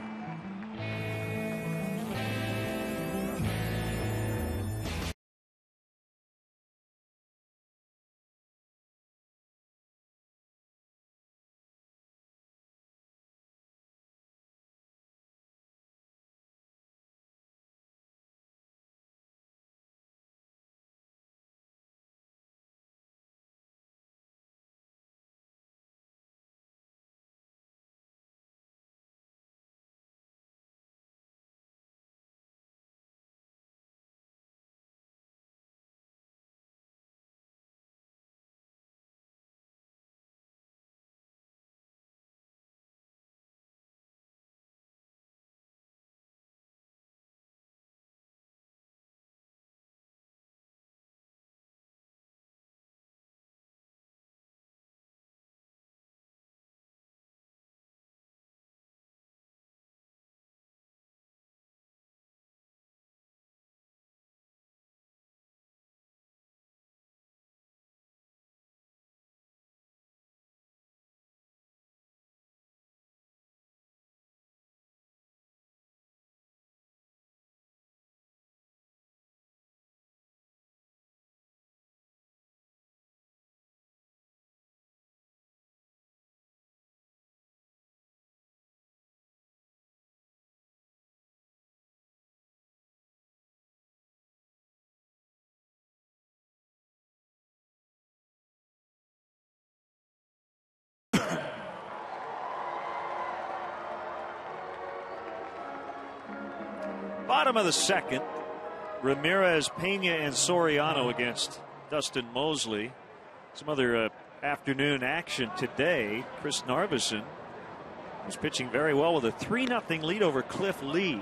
Bottom of the second. Ramirez, Pena, and Soriano against Dustin Mosley. Some other afternoon action today. Chris Narveson was pitching very well with a 3-0 lead over Cliff Lee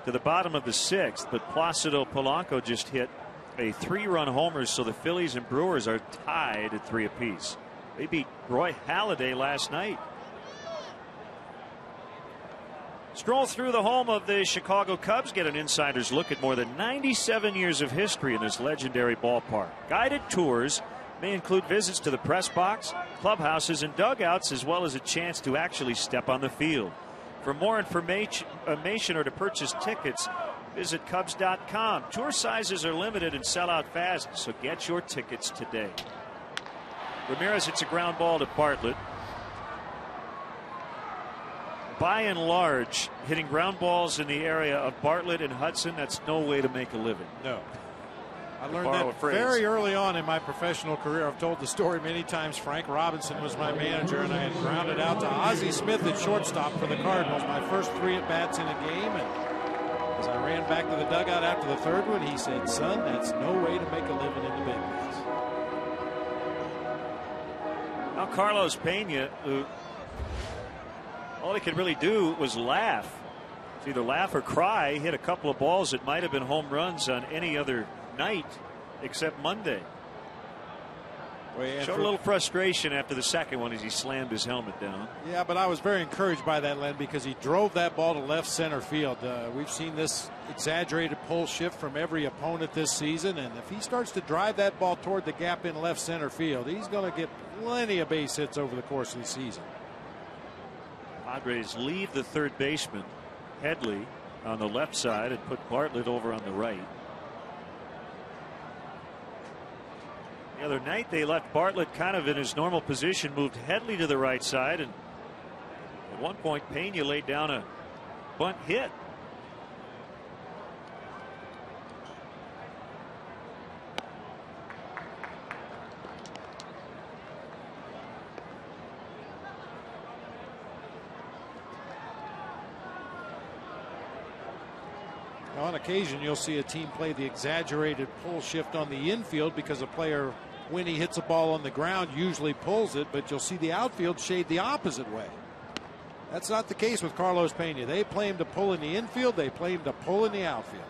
to the bottom of the sixth, but Placido Polanco just hit a 3-run homer, so the Phillies and Brewers are tied at 3 apiece. They beat Roy Halladay last night. Stroll through the home of the Chicago Cubs, get an insider's look at more than 97 years of history in this legendary ballpark. Guided tours may include visits to the press box, clubhouses, and dugouts, as well as a chance to actually step on the field. For more information or to purchase tickets, visit Cubs.com. Tour sizes are limited and sell out fast, so get your tickets today. Ramirez hits a ground ball to Bartlett. By and large, hitting ground balls in the area of Bartlett and Hudson, that's no way to make a living. No. I learned that very early on in my professional career. I've told the story many times. Frank Robinson was my manager, and I had grounded out to Ozzie Smith at shortstop for the Cardinals, my first 3 at-bats in a game. And as I ran back to the dugout after the third one, he said, "Son, that's no way to make a living in the big leagues." Now Carlos Pena, who all he could really do was laugh. It's either laugh or cry. He hit a couple of balls that might have been home runs on any other night except Monday. Showed a little frustration after the second one as he slammed his helmet down. Yeah, but I was very encouraged by that, Len, because he drove that ball to left center field. We've seen this exaggerated pull shift from every opponent this season, and if he starts to drive that ball toward the gap in left center field, he's going to get plenty of base hits over the course of the season. Padres leave the third baseman, Headley, on the left side and put Bartlett over on the right. The other night they left Bartlett kind of in his normal position, moved Headley to the right side, and at one point Pena laid down a bunt hit. On occasion, you'll see a team play the exaggerated pull shift on the infield because a player, when he hits a ball on the ground, usually pulls it, but you'll see the outfield shade the opposite way. That's not the case with Carlos Pena. They play him to pull in the infield. They play him to pull in the outfield.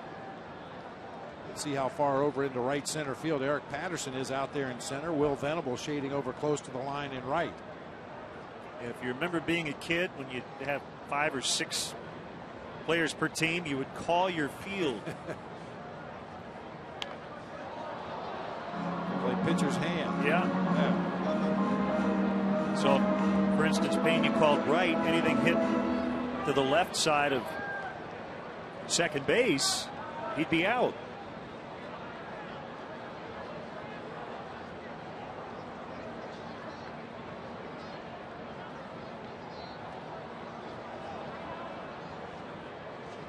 Let's see how far over into right center field Eric Patterson is out there in center. Will Venable shading over close to the line in right. If you remember being a kid, when you have 5 or 6 players per team, you would call your field. Play pitcher's hand. Yeah. So, for instance, Pena called right. Anything hit to the left side of second base, he'd be out.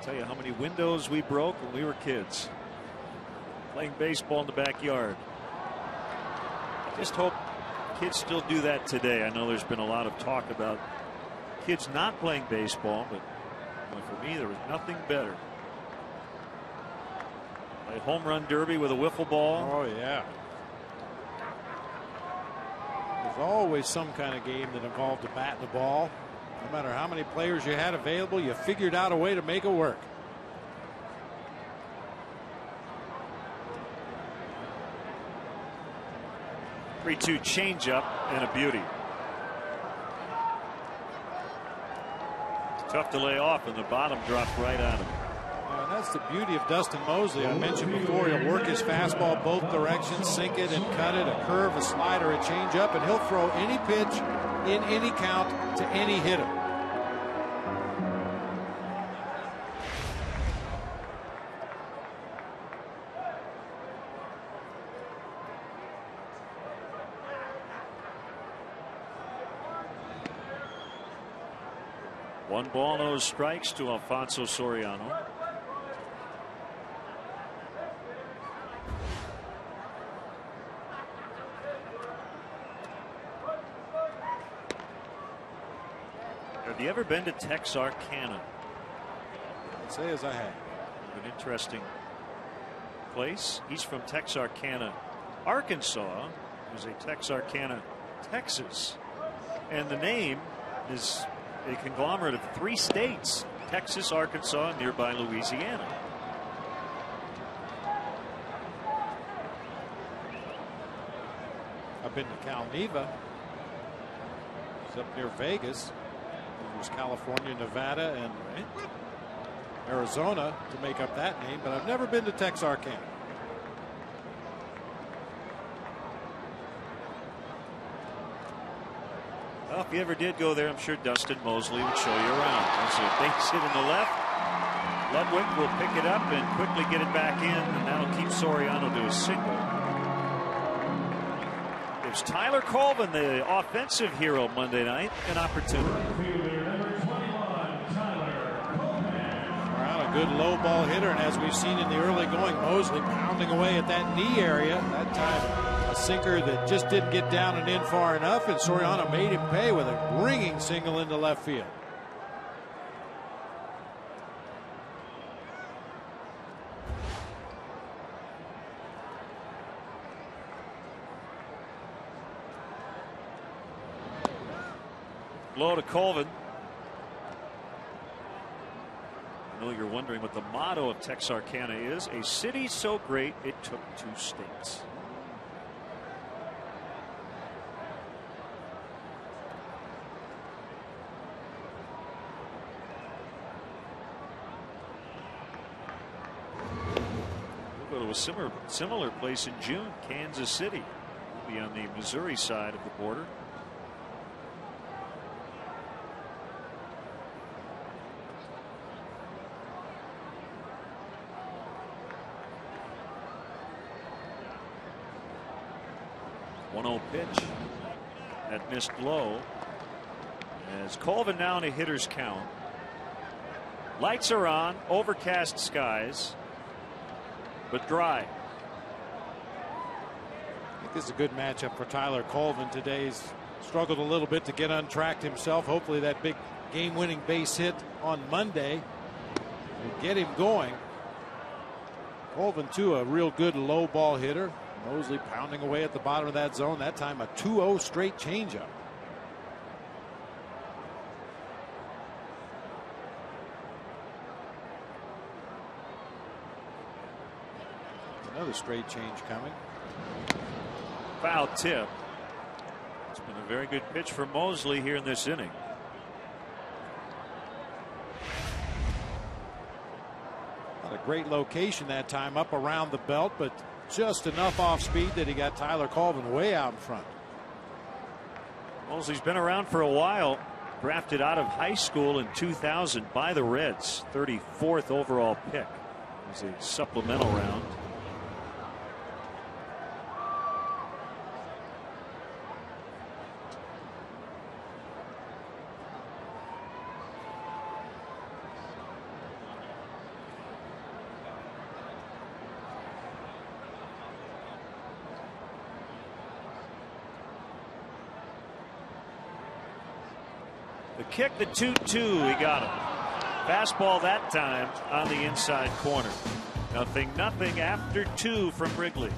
Tell you how many windows we broke when we were kids playing baseball in the backyard. I just hope kids still do that today. I know there's been a lot of talk about kids not playing baseball, but for me there was nothing better. Play home run derby with a wiffle ball. Oh yeah. There's always some kind of game that involved a bat and a ball. No matter how many players you had available, you figured out a way to make it work. Three-two changeup and a beauty. It's tough to lay off, and the bottom dropped right on him. And that's the beauty of Dustin Mosley. I mentioned before, he'll work his fastball both directions, sink it and cut it, a curve, a slider, a changeup, and he'll throw any pitch in any count to any hitter. One ball, no strikes to Alfonso Soriano. Have you ever been to Texarkana? I'd say as I have. An interesting place. He's from Texarkana, Arkansas. It was a Texarkana, Texas. And the name is a conglomerate of 3 states: Texas, Arkansas, and nearby Louisiana. I've been to Calneva. It's up near Vegas. There's California, Nevada, and Arizona to make up that name, but I've never been to Texarkana. Well, if you ever did go there, I'm sure Dustin Mosley would show you around. There's a base hit in the left. Ludwig will pick it up and quickly get it back in, and that'll keep Soriano to a single. Gives Tyler Colvin, the offensive hero Monday night, an opportunity. Soriano, good low ball hitter, and as we've seen in the early going, Mosley pounding away at that knee area. That time a sinker that just didn't get down and in far enough, and Soriano made him pay with a ringing single into left field. Low to Colvin. I know you're wondering what the motto of Texarkana is: a city so great it took 2 states. We'll go to a similar place in June. Kansas City will be on the Missouri side of the border. Pitch that missed low, as Colvin now in a hitter's count. Lights are on, overcast skies, but dry. I think this is a good matchup for Tyler Colvin today. He's struggled a little bit to get untracked himself. Hopefully that big game-winning base hit on Monday will get him going. Colvin, too, a real good low ball hitter. Mosley pounding away at the bottom of that zone. That time a 2-0 straight changeup. Another straight change coming. Foul tip. It's been a very good pitch for Mosley here in this inning. Not a great location that time, up around the belt, but just enough off speed that he got Tyler Colvin way out in front. Mosley's been around for a while. Drafted out of high school in 2000 by the Reds. 34th overall pick. It was a supplemental round. The kick, the 2-2, he got him. Fastball that time on the inside corner. 0-0 after 2 from Wrigley.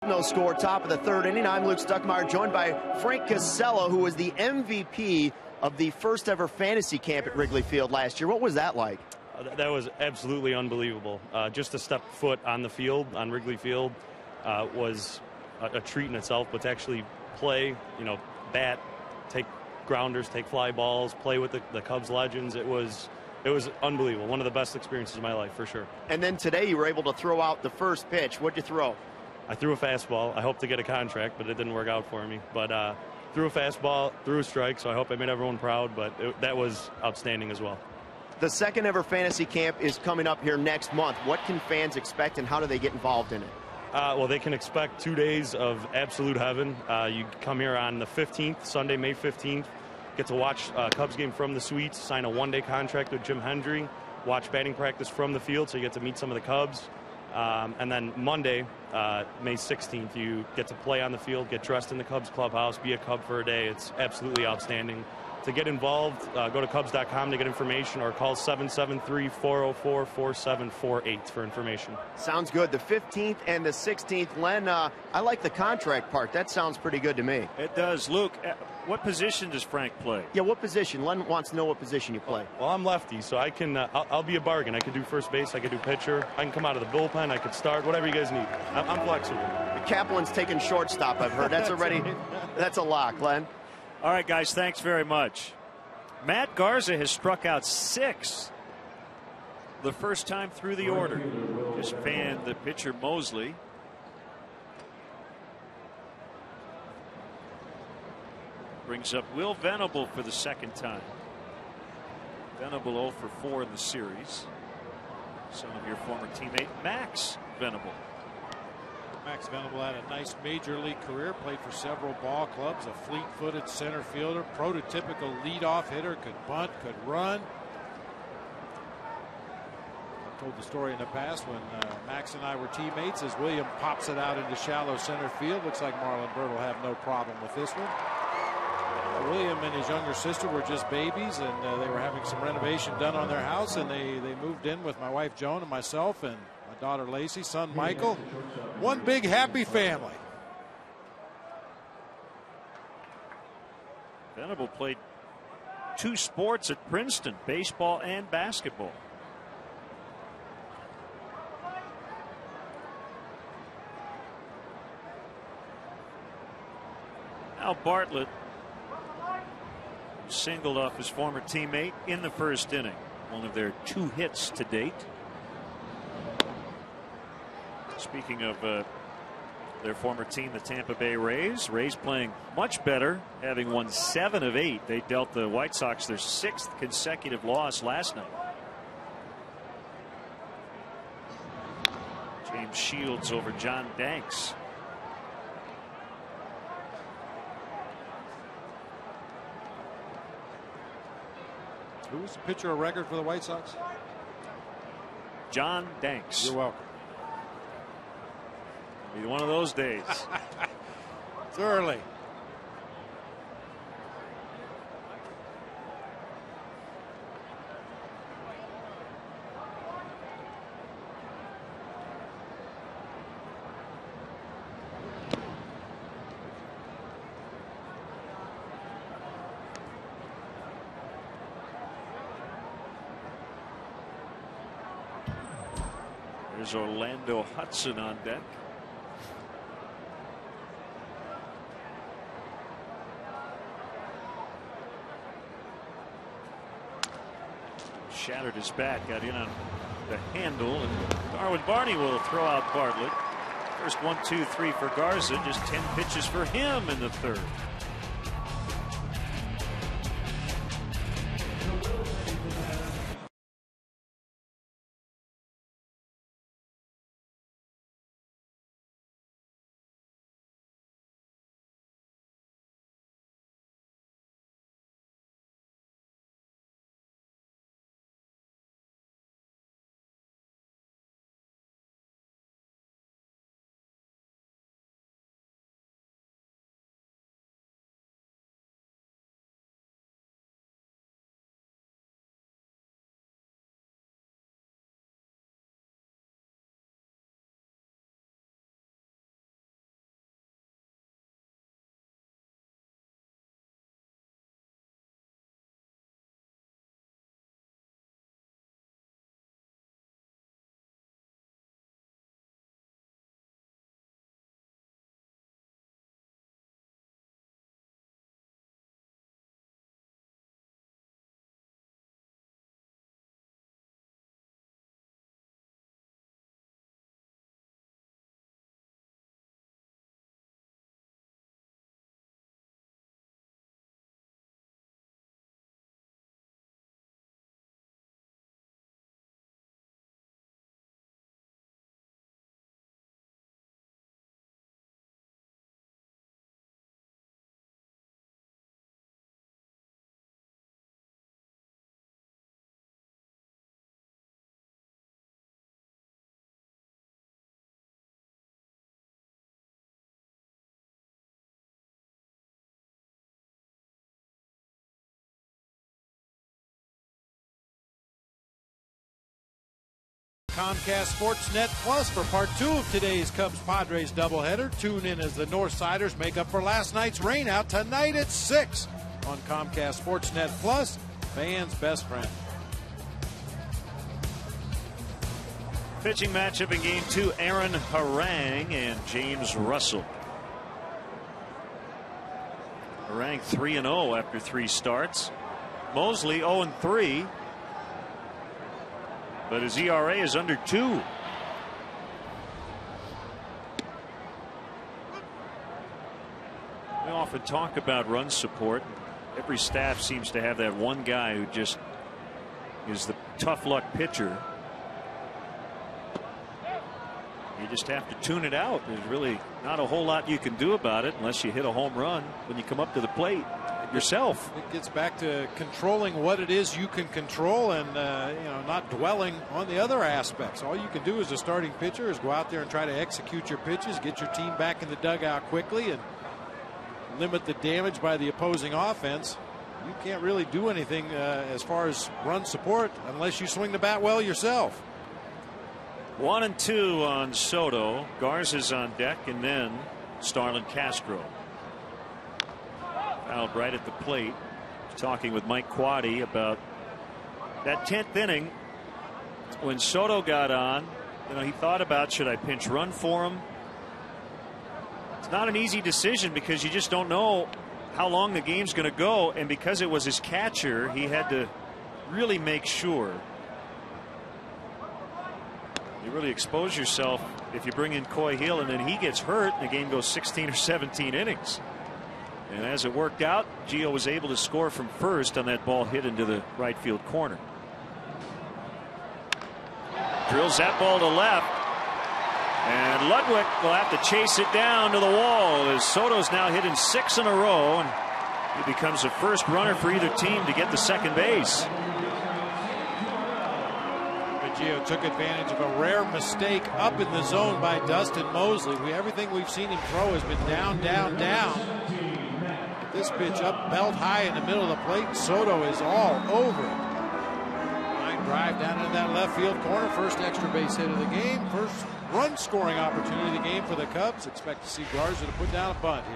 No score, top of the third inning. I'm Luke Stuckmeyer, joined by Frank Casella, who was the MVP of the first ever fantasy camp at Wrigley Field last year. What was that like? That was absolutely unbelievable. Just to step foot on the field, on Wrigley Field, was a treat in itself. But to actually play, bat, take grounders, take fly balls, play with the Cubs legends, it was unbelievable. One of the best experiences of my life, for sure. And then today you were able to throw out the first pitch. What'd you throw? I threw a fastball. I hoped to get a contract, but it didn't work out for me. But threw a fastball, threw a strike, so I hope I made everyone proud. But that was outstanding as well. The second ever fantasy camp is coming up here next month. What can fans expect, and how do they get involved in it? Well, they can expect 2 days of absolute heaven. You come here on the 15th, Sunday, May 15th. Get to watch Cubs game from the suites, sign a one-day contract with Jim Hendry, watch batting practice from the field, so you get to meet some of the Cubs. And then Monday, May 16th, you get to play on the field, get dressed in the Cubs clubhouse, be a Cub for a day. It's absolutely outstanding. To get involved, go to Cubs.com to get information, or call 773-404-4748 for information. Sounds good. The 15th and the 16th. Len, I like the contract part. That sounds pretty good to me. It does. Luke, what position does Frank play? Yeah, what position? Len wants to know what position you play. Well, I'm lefty, so I can. I'll be a bargain. I could do first base. I could do pitcher. I can come out of the bullpen. I could start. Whatever you guys need. I'm flexible. Kaplan's taking shortstop, I've heard. That's already. That's a lock, Len. All right, guys, thanks very much. Matt Garza has struck out 6 the first time through the order. Just fanned the pitcher Mosley. Brings up Will Venable for the second time. Venable 0 for 4 in the series. Son of your former teammate Max Venable. Max Venable had a nice major league career, played for several ball clubs, a fleet-footed center fielder, prototypical leadoff hitter, could bunt, could run. I've told the story in the past when Max and I were teammates, as William pops it out into shallow center field. Looks like Marlon Byrd will have no problem with this one. William and his younger sister were just babies, and they were having some renovation done on their house, and they moved in with my wife Joan and myself and my daughter Lacey, son Michael. One big happy family. Venable played 2 sports at Princeton, baseball and basketball. Now Bartlett singled off his former teammate in the first inning. One of their 2 hits to date. Speaking of their former team, the Tampa Bay Rays. Rays playing much better, having won 7 of 8. They dealt the White Sox their 6th consecutive loss last night. James Shields over John Danks. Who was the pitcher of record for the White Sox? John Danks. You're welcome. Be one of those days. It's early. There's Orlando Hudson on deck. Shattered his bat, got in on the handle, and Darwin Barney will throw out Bartlett. First 1, 2, 3 for Garza, just 10 pitches for him in the third. Comcast Sportsnet Plus for part 2 of today's Cubs-Padres doubleheader. Tune in as the Northsiders make up for last night's rainout tonight at 6 on Comcast Sportsnet Plus, fans' best friend. Pitching matchup in game 2, Aaron Harang and James Russell. Harang 3-0 after 3 starts. Mosley 0-3. But his ERA is under 2. We often talk about run support. Every staff seems to have that one guy who just is the tough luck pitcher. You just have to tune it out. There's really not a whole lot you can do about it unless you hit a home run when you come up to the plate yourself. It gets back to controlling what it is you can control and not dwelling on the other aspects. All you can do as a starting pitcher is go out there and try to execute your pitches, get your team back in the dugout quickly, and limit the damage by the opposing offense. You can't really do anything as far as run support unless you swing the bat well yourself. 1-2 on Soto. Garza's on deck, and then Starlin Castro. Fouled right at the plate. Talking with Mike Quaddy about that 10th inning when Soto got on. He thought about, should I pinch run for him? It's not an easy decision because you just don't know how long the game's going to go, and because it was his catcher, he had to really make sure. You really expose yourself if you bring in Coy Hill and then he gets hurt and the game goes 16 or 17 innings. And as it worked out, Gio was able to score from first on that ball hit into the right field corner. Drills that ball to left. And Ludwig will have to chase it down to the wall as Soto's now hitting 6 in a row, and he becomes the first runner for either team to get to second base. Gio took advantage of a rare mistake up in the zone by Dustin Mosley. Everything we've seen him throw has been down, down, down. This pitch up, belt high in the middle of the plate. Soto is all over it. Line drive down into that left field corner. First extra base hit of the game. First run scoring opportunity of the game for the Cubs. Expect to see Garza to put down a bunt here.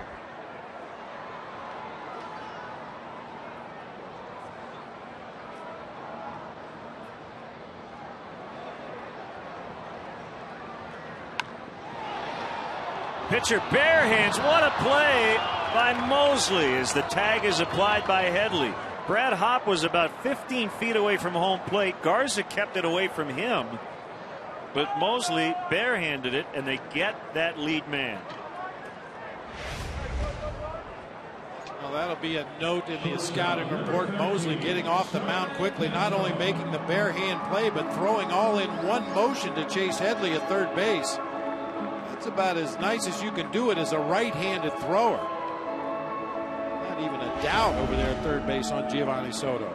Pitcher bare hands. What a play by Mosley as the tag is applied by Headley. Brad Hopp was about 15 feet away from home plate. Garza kept it away from him, but Mosley barehanded it, and they get that lead man. Well, that'll be a note in the scouting report. Mosley getting off the mound quickly, not only making the bare hand play, but throwing all in one motion to chase Headley at third base. That's about as nice as you can do it as a right-handed thrower. Not even a doubt over there at third base on Giovanni Soto.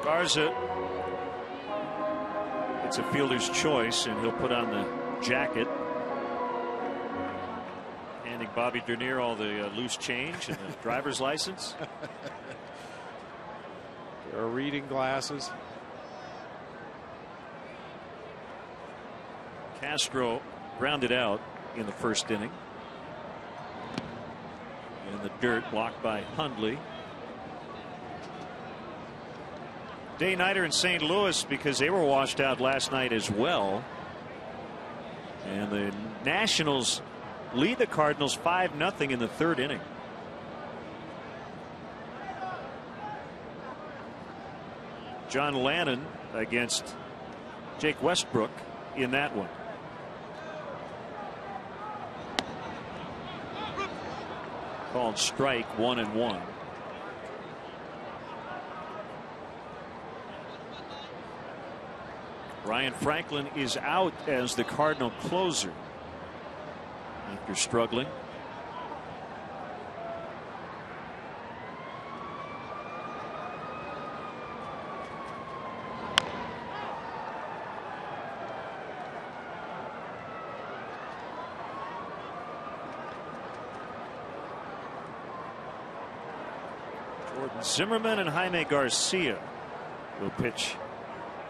Garza, it's a fielder's choice, and he'll put on the jacket. Handing Bobby Dernier all the loose change and the driver's license. There are reading glasses. Castro grounded out in the first inning. In the dirt, blocked by Hundley. Day-nighter in St. Louis because they were washed out last night as well. And the Nationals lead the Cardinals 5-0 in the third inning. John Lannon against Jake Westbrook in that one. Called strike, 1-1. Ryan Franklin is out as the Cardinal closer after struggling. Zimmerman and Jaime Garcia will pitch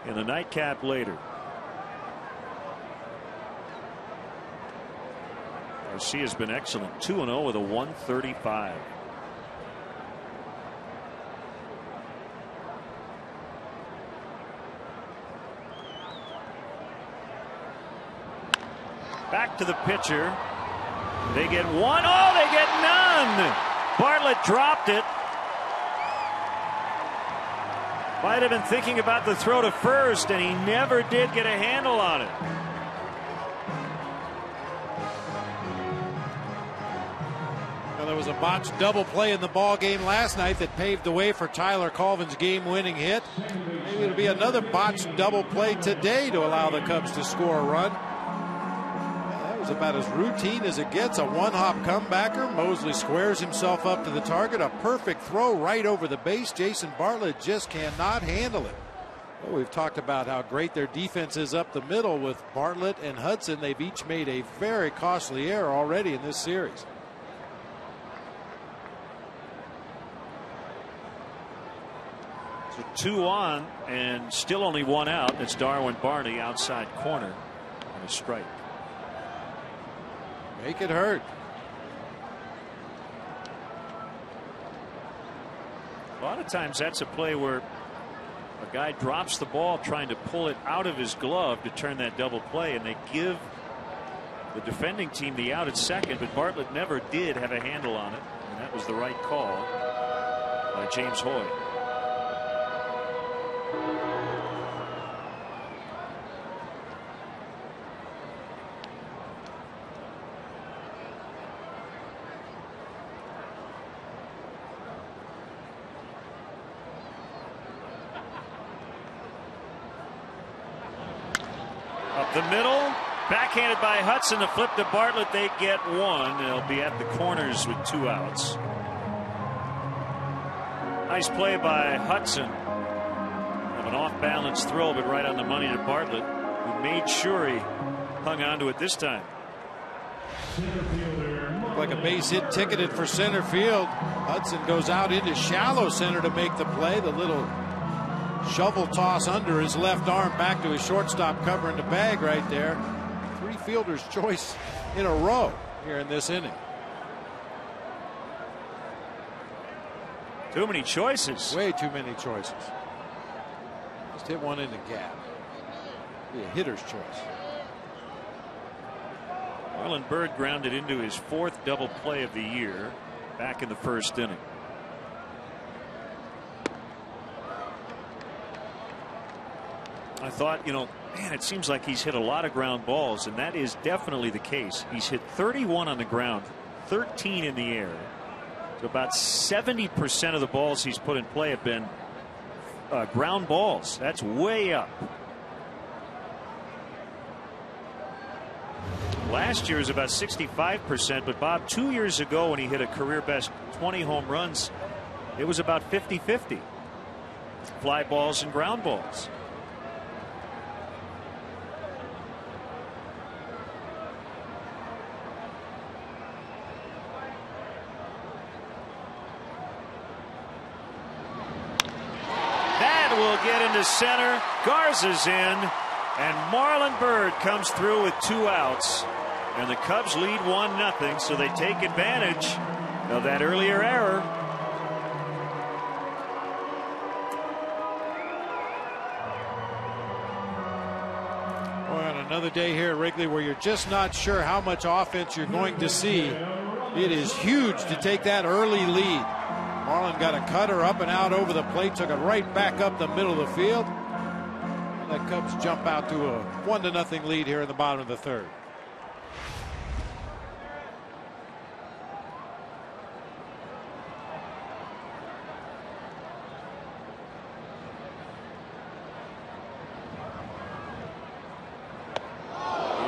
in the nightcap later. Garcia has been excellent. 2-0 with a 135. Back to the pitcher. They get one. Oh, they get none. Bartlett dropped it. Might have been thinking about the throw to first, and he never did get a handle on it. Well, there was a botched double play in the ball game last night that paved the way for Tyler Colvin's game-winning hit. Maybe it'll be another botched double play today to allow the Cubs to score a run. About as routine as it gets. A one-hop comebacker. Mosley squares himself up to the target. A perfect throw right over the base. Jason Bartlett just cannot handle it. Well, we've talked about how great their defense is up the middle with Bartlett and Hudson. They've each made a very costly error already in this series. So 2 on and still only 1 out. It's Darwin Barney outside corner on a strike. Make it hurt. A lot of times that's a play where a guy drops the ball trying to pull it out of his glove to turn that double play, and they give the defending team the out at second, but Bartlett never did have a handle on it, and that was the right call by James Hoy. The middle, backhanded by Hudson, the flip to Bartlett. They get 1. They'll be at the corners with 2 outs. Nice play by Hudson. Of an off-balance throw, but right on the money to Bartlett, who made sure he hung on to it this time. Looked like a base hit ticketed for center field. Hudson goes out into shallow center to make the play. The little shovel toss under his left arm back to his shortstop covering the bag right there. 3 fielders' choice in a row here in this inning. Too many choices. Way too many choices. Just hit one in the gap. Be a hitter's choice. Marlon Byrd grounded into his 4th double play of the year back in the 1st inning. I thought, man, it seems like he's hit a lot of ground balls, and that is definitely the case. He's hit 31 on the ground, 13 in the air. So about 70% of the balls he's put in play have been ground balls. That's way up. Last year was about 65%, but Bob, 2 years ago when he hit a career best 20 home runs, it was about 50-50. Fly balls and ground balls. Will get into center. Garza's in, and Marlon Byrd comes through with 2 outs, and the Cubs lead 1-0, so they take advantage of that earlier error. Boy, on another day here at Wrigley where you're just not sure how much offense you're going to see, it is huge to take that early lead. Marlon got a cutter up and out over the plate, took it right back up the middle of the field. And the Cubs jump out to a 1-0 lead here in the bottom of the 3rd.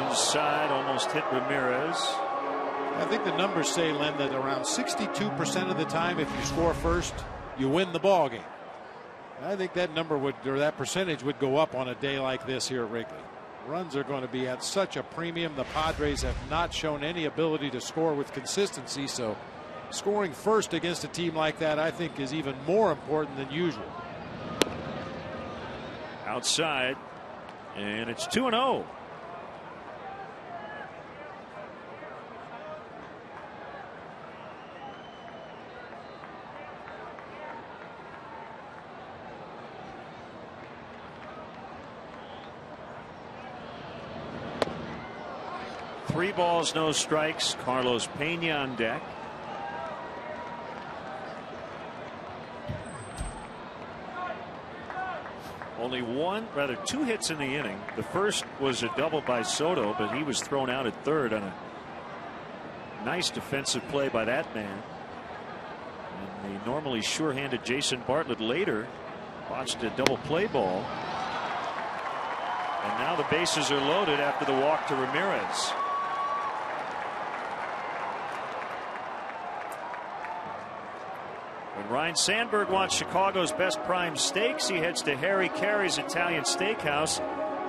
Inside, almost hit Ramirez. I think the numbers say, Len, that around 62% of the time, if you score first, you win the ball game. I think that number would, or that percentage would go up on a day like this here at Wrigley. Runs are going to be at such a premium. The Padres have not shown any ability to score with consistency, so scoring first against a team like that, I think, is even more important than usual. outside, and it's 2-0. Three balls, no strikes. Carlos Pena on deck. Only two hits in the inning. The first was a double by Soto, but he was thrown out at third on a nice defensive play by that man. And the normally sure-handed Jason Bartlett later botched a double play ball. And now the bases are loaded after the walk to Ramirez. When Ryne Sandberg wants Chicago's best prime steaks, he heads to Harry Carey's Italian Steakhouse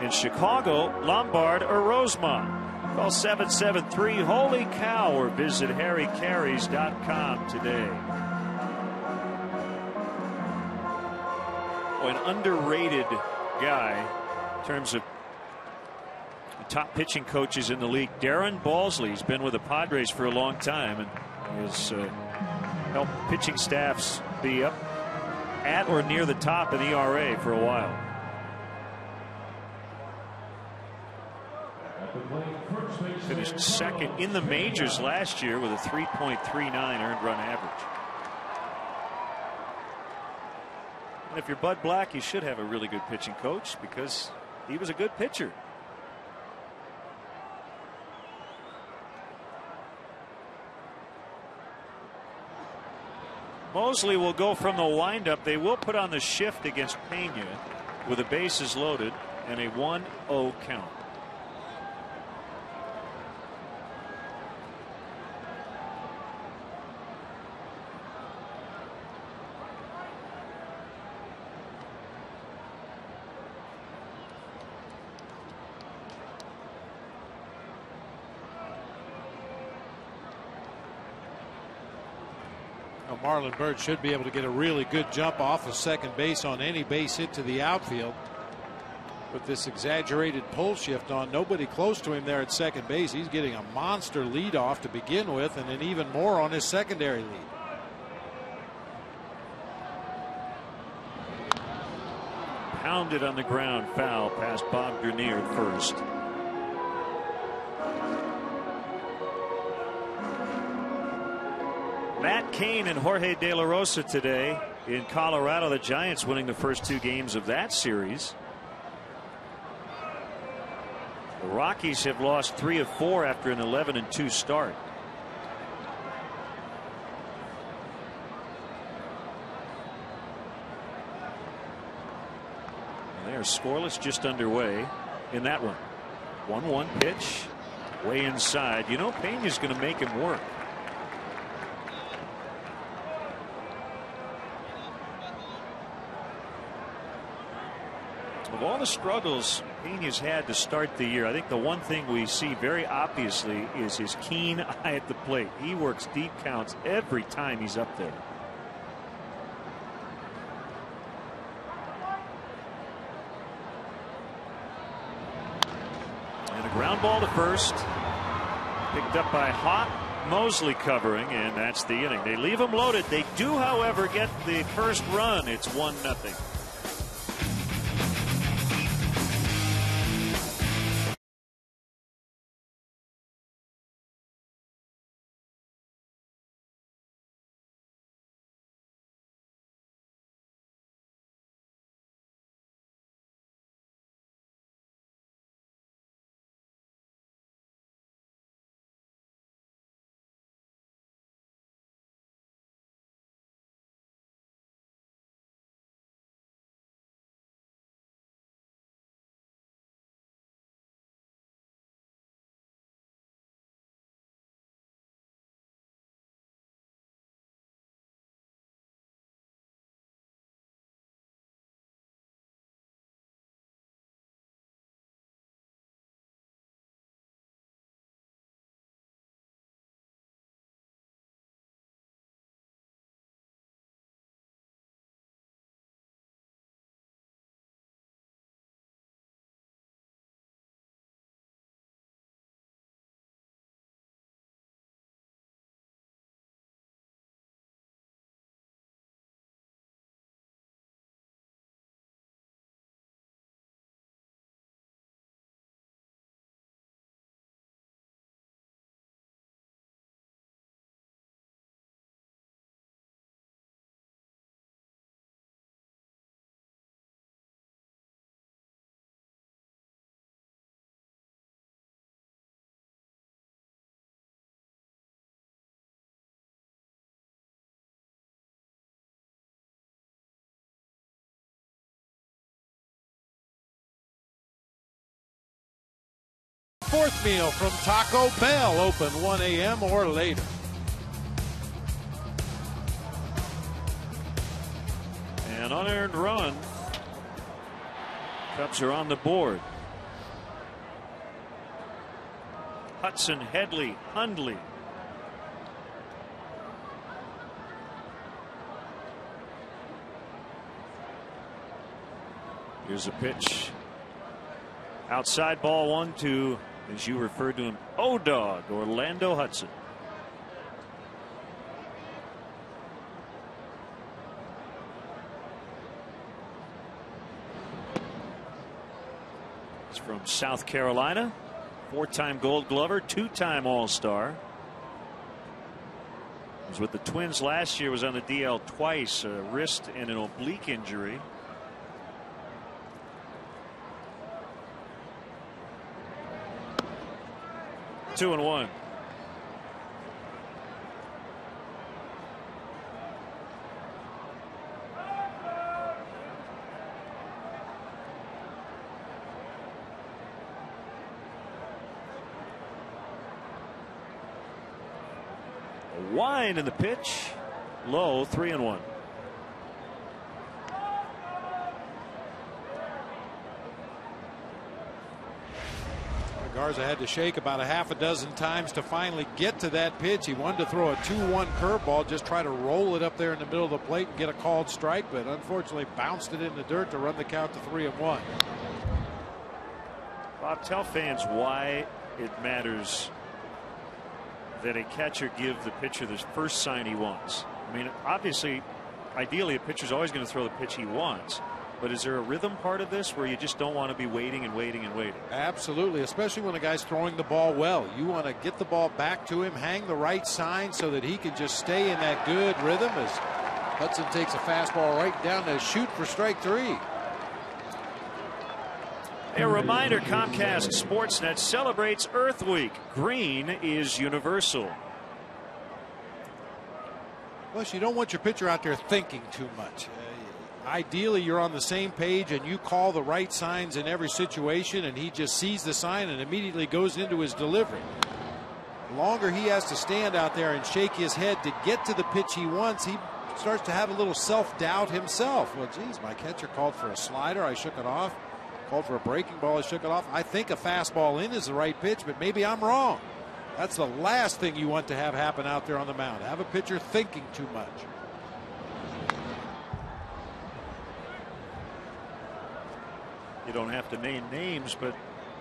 in Chicago, Lombard, or Rosemont. Call 773-HOLY-COW or visit harrycareys.com today. An underrated guy in terms of the top pitching coaches in the league. Darren Balsley's been with the Padres for a long time and has helped pitching staffs be up at or near the top in ERA for a while. Finished second in the majors last year with a 3.39 earned run average. And if you're Bud Black, you should have a really good pitching coach because he was a good pitcher. Mosley will go from the windup. They will put on the shift against Pena with the bases loaded and a 1-0 count. Marlon Byrd should be able to get a really good jump off of second base on any base hit to the outfield. With this exaggerated pull shift on, nobody close to him there at second base. He's getting a monster lead off to begin with, and then even more on his secondary lead. Pounded on the ground, foul past Bob Dernier at first. Matt Cain and Jorge De La Rosa today in Colorado. The Giants winning the first two games of that series. The Rockies have lost 3 of 4 after an 11-2 start. And they are scoreless, just underway in that one. 1-1 pitch, way inside. You know, Pena's going to make him work. Of all the struggles Pena's had to start the year, I think the one thing we see very obviously is his keen eye at the plate. He works deep counts every time he's up there. And a ground ball to first. Picked up by Hott. Mosley covering, and that's the inning. They leave him loaded. They do, however, get the first run. It's 1-0. fourth meal from Taco Bell, open 1 a.m. or later. An unearned run. Cubs are on the board. Hudson, Headley, Hundley. Here's a pitch. Outside ball 1-2, as you referred to him, O-Dog, Orlando Hudson. He's from South Carolina, 4-time Gold Glover, 2-time All-Star. Was with the Twins last year, was on the DL twice, a wrist and an oblique injury. Two and one. A wind in the pitch. Low, 3-1. Garza had to shake about a half a dozen times to finally get to that pitch. He wanted to throw a 2-1 curveball, just try to roll it up there in the middle of the plate and get a called strike, but unfortunately bounced it in the dirt to run the count to 3-1. Bob, tell fans why it matters that a catcher give the pitcher the first sign he wants. I mean, obviously, ideally, a pitcher's always going to throw the pitch he wants. But is there a rhythm part of this where you just don't want to be waiting and waiting and waiting? Absolutely, especially when a guy's throwing the ball well. You want to get the ball back to him, hang the right sign so that he can just stay in that good rhythm as Hudson takes a fastball right down to shoot for strike 3. A reminder, Comcast Sportsnet celebrates Earth Week. Green is universal. Plus, you don't want your pitcher out there thinking too much. Ideally, you're on the same page and you call the right signs in every situation, and he just sees the sign and immediately goes into his delivery. The longer he has to stand out there and shake his head to get to the pitch he wants, he starts to have a little self-doubt himself. Well, geez, my catcher called for a slider, I shook it off. Called for a breaking ball, I shook it off. I think a fastball in is the right pitch, but maybe I'm wrong. That's the last thing you want to have happen out there on the mound. Have a pitcher thinking too much. You don't have to name names, but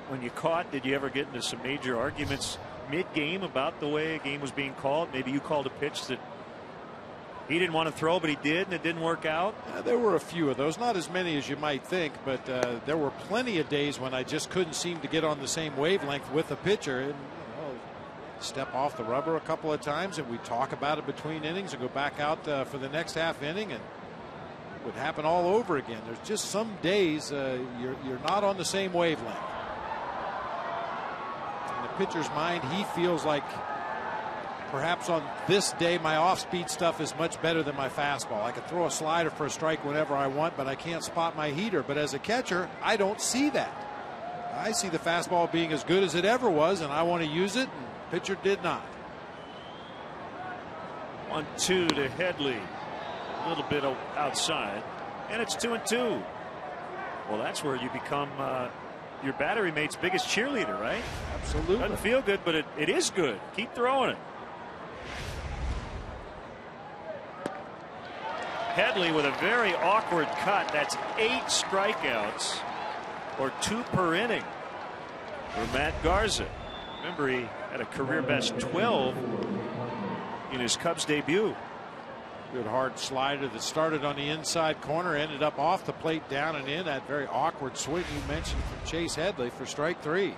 when you caught, did you ever get into some major arguments mid-game about the way a game was being called? Maybe you called a pitch that he didn't want to throw, but he did, and it didn't work out? There were a few of those, not as many as you might think, but there were plenty of days when I just couldn't seem to get on the same wavelength with the pitcher. And, step off the rubber a couple of times, and we talk about it between innings and go back out for the next half inning, and it would happen all over again. There's just some days you're not on the same wavelength. In the pitcher's mind, he feels like perhaps on this day my off-speed stuff is much better than my fastball. I can throw a slider for a strike whenever I want, but I can't spot my heater. But as a catcher, I don't see that. I see the fastball being as good as it ever was, and I want to use it, and pitcher did not. 1-2 to Headley. A little bit outside, and it's 2-2. Well, that's where you become your battery mate's biggest cheerleader, right? Absolutely. Doesn't feel good, but it is good. Keep throwing it. Headley with a very awkward cut. That's 8 strikeouts, or 2 per inning for Matt Garza. Remember, he had a career best 12 in his Cubs debut. Good hard slider that started on the inside corner, ended up off the plate, down and in. That very awkward swing you mentioned from Chase Headley for strike 3.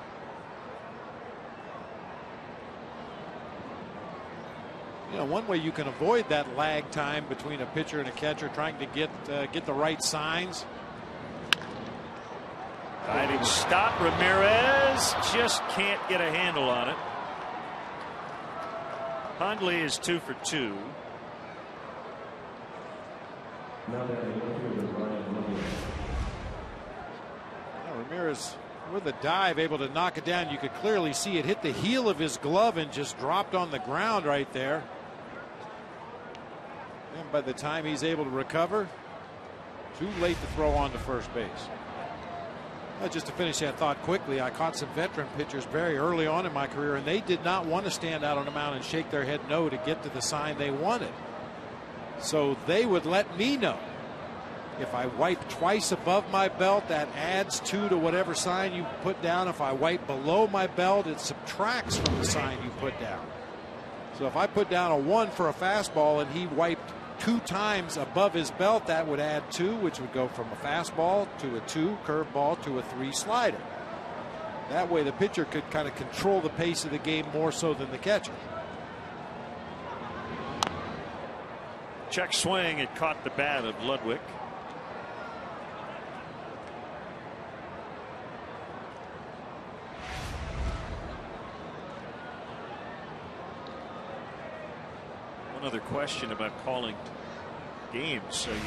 You know, one way you can avoid that lag time between a pitcher and a catcher trying to get the right signs. Diving stop. Ramirez just can't get a handle on it. Hundley is 2 for 2. Ramirez With a dive, able to knock it down. You could clearly see it hit the heel of his glove and just dropped on the ground right there. And by the time he's able to recover, too late to throw on to first base. Just to finish that thought quickly, I caught some veteran pitchers very early on in my career, and they did not want to stand out on the mound and shake their head no to get to the sign they wanted. So they would let me know. If I wipe twice above my belt, that adds 2 to whatever sign you put down. If I wipe below my belt, it subtracts from the sign you put down. So if I put down a 1 for a fastball and he wiped 2 times above his belt, that would add 2, which would go from a fastball to a 2 curveball to a 3 slider. That way the pitcher could kind of control the pace of the game more so than the catcher. Check swing. It caught the bat of Ludwig. Another question about calling games. So you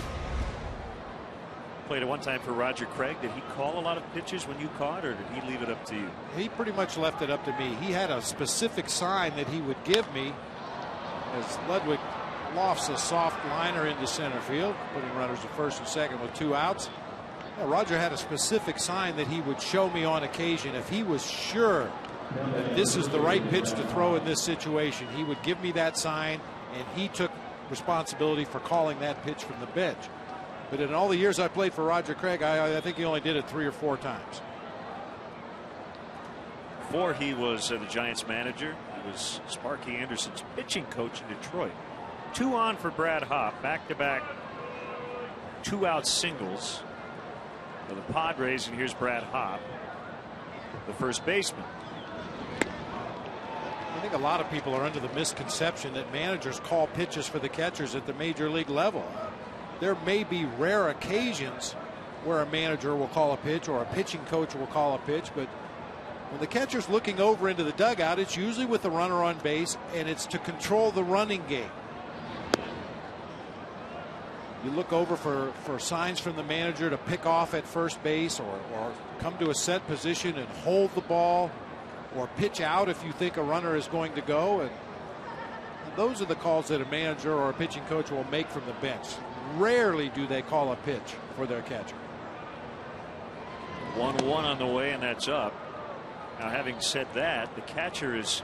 played at one time for Roger Craig. Did he call a lot of pitches when you caught, or did he leave it up to you? He pretty much left it up to me. He had a specific sign that he would give me as Ludwig lofts a soft liner into center field, putting runners at first and second with 2 outs. Yeah, Roger had a specific sign that he would show me on occasion. If he was sure that this is the right pitch to throw in this situation, he would give me that sign, and he took responsibility for calling that pitch from the bench. But in all the years I played for Roger Craig, I think he only did it 3 or 4 times. Before he was the Giants manager, he was Sparky Anderson's pitching coach in Detroit. 2 on for Brad Hopp, back-to-back 2-out singles for the Padres, and here's Brad Hopp, the first baseman. I think a lot of people are under the misconception that managers call pitches for the catchers at the major league level. There may be rare occasions where a manager will call a pitch or a pitching coach will call a pitch, but when the catcher's looking over into the dugout, it's usually with the runner on base, and it's to control the running game. You look over for signs from the manager to pick off at first base, or come to a set position and hold the ball, or pitch out if you think a runner is going to go. And those are the calls that a manager or a pitching coach will make from the bench. Rarely do they call a pitch for their catcher. 1-1 on the way, and that's up. Now, having said that, the catcher is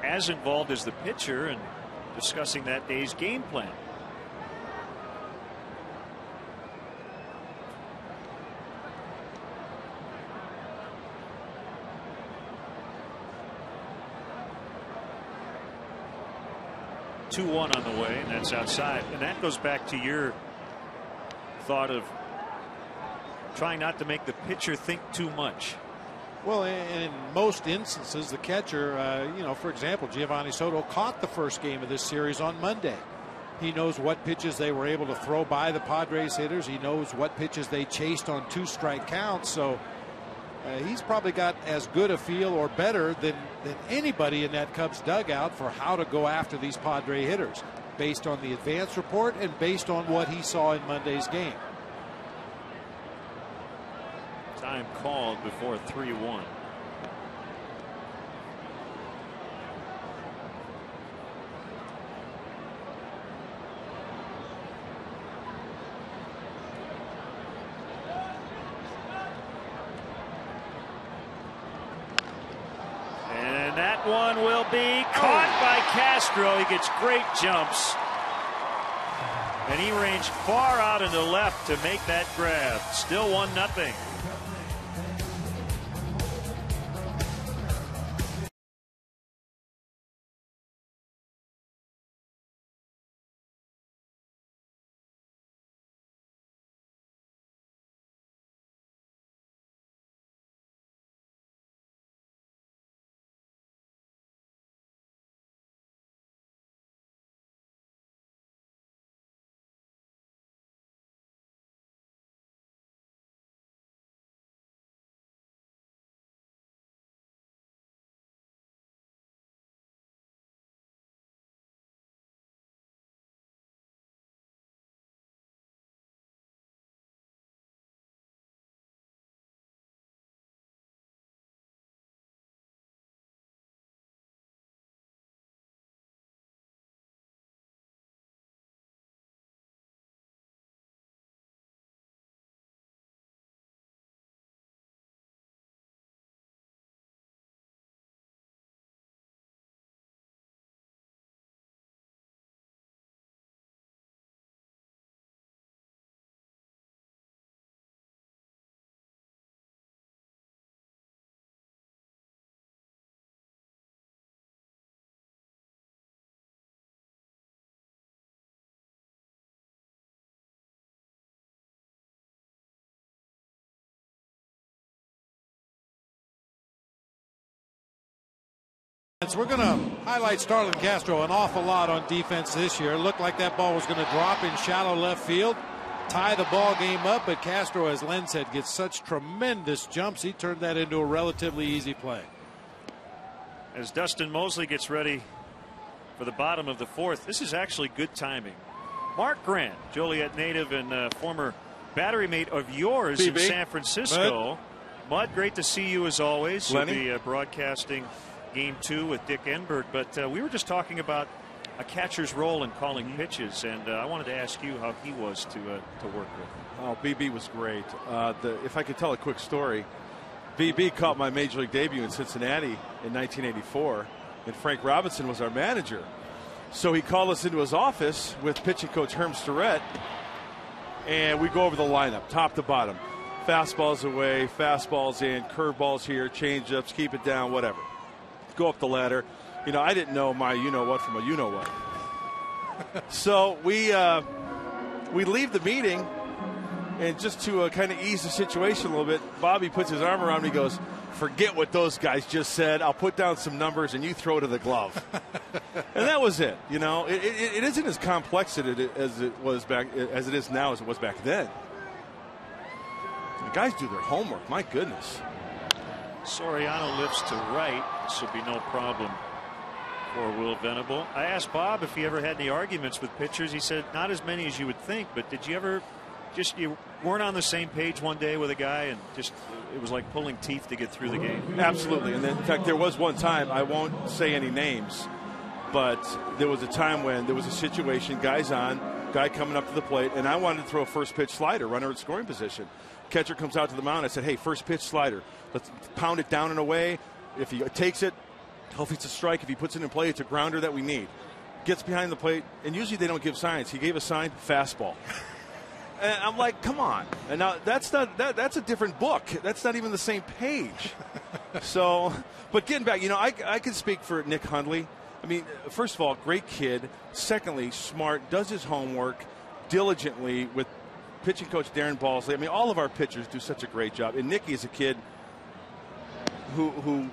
as involved as the pitcher in discussing that day's game plan. Two-1 on the way, and that's outside. And that goes back to your thought of trying not to make the pitcher think too much. Well, in most instances, the catcher, for example, Giovanni Soto caught the first game of this series on Monday. He knows what pitches they were able to throw by the Padres hitters. He knows what pitches they chased on 2-strike counts. So he's probably got as good a feel or better than anybody in that Cubs dugout for how to go after these Padre hitters, based on the advance report and based on what he saw in Monday's game. Time called before 3-1. And that one will be caught by Castro. He gets great jumps. And he ranged far out into left to make that grab. Still 1-0. defense. We're going to highlight Starlin Castro an awful lot on defense this year. It looked like that ball was going to drop in shallow left field, tie the ball game up, but Castro, as Len said, gets such tremendous jumps. He turned that into a relatively easy play. As Dustin Mosley gets ready for the bottom of the fourth, this is actually good timing. Mark Grant, Joliet native and former battery mate of yours in San Francisco. Mud, great to see you as always. Lenny. You'll be broadcasting Game 2 with Dick Enberg. But we were just talking about a catcher's role in calling pitches, and I wanted to ask you how he was to work with. Oh, BB was great. If I could tell a quick story, BB caught my major league debut in Cincinnati in 1984, and Frank Robinson was our manager. So he called us into his office with pitching coach Herm Starrett, and we go over the lineup, top to bottom. Fastballs away, fastballs in, curveballs here, changeups, keep it down, whatever. Go up the ladder. You know, I didn't know my you-know-what from a you-know-what. So we leave the meeting, and just to kind of ease the situation a little bit, Bobby puts his arm around me and goes, "Forget what those guys just said. I'll put down some numbers and you throw to the glove." And that was it. You know, it isn't as complex as it is now as it was back then. The guys do their homework. My goodness. Soriano lifts to right. This will be no problem for Will Venable. I asked Bob if he ever had any arguments with pitchers. He said not as many as you would think, but did you ever you weren't on the same page one day with a guy and just it was like pulling teeth to get through the game? Absolutely. And then, in fact, there was one time, I won't say any names, but there was a time when there was a situation, guy coming up to the plate, and I wanted to throw a first pitch slider, runner at scoring position. Catcher comes out to the mound. I said, "Hey, first pitch slider. Let's pound it down and away. If he takes it, hopefully it's a strike. If he puts it in play, it's a grounder that we need." Gets behind the plate, and usually they don't give signs. He gave a sign, fastball. And I'm like, come on. And now that's a different book. That's not even the same page. So, but getting back, you know, I can speak for Nick Hundley. I mean, first of all, great kid. Secondly, smart, does his homework diligently with pitching coach Darren Balsley. I mean, all of our pitchers do such a great job. And Nicky is a kid who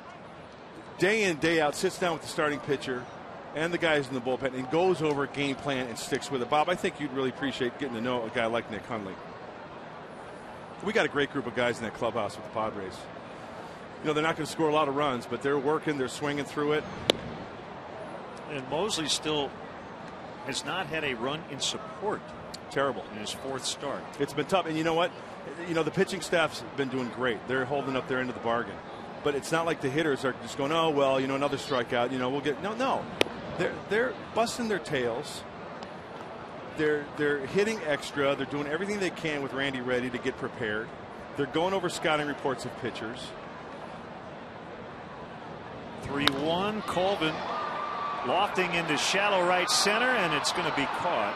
day in, day out sits down with the starting pitcher and the guys in the bullpen and goes over a game plan and sticks with it. Bob, I think you'd really appreciate getting to know a guy like Nick Hundley. We got a great group of guys in that clubhouse with the Padres. You know, they're not going to score a lot of runs, but they're working, they're swinging through it. And Mosley still has not had a run in support. Terrible. In his fourth start. It's been tough. And you know what? You know, the pitching staff's been doing great. They're holding up their end of the bargain. But it's not like the hitters are just going, oh, well, you know, another strikeout. You know, we'll get. No. They're busting their tails. They're hitting extra. They're doing everything they can with Randy Reddy to get prepared. They're going over scouting reports of pitchers. 3-1. Colvin lofting into shallow right center, and it's going to be caught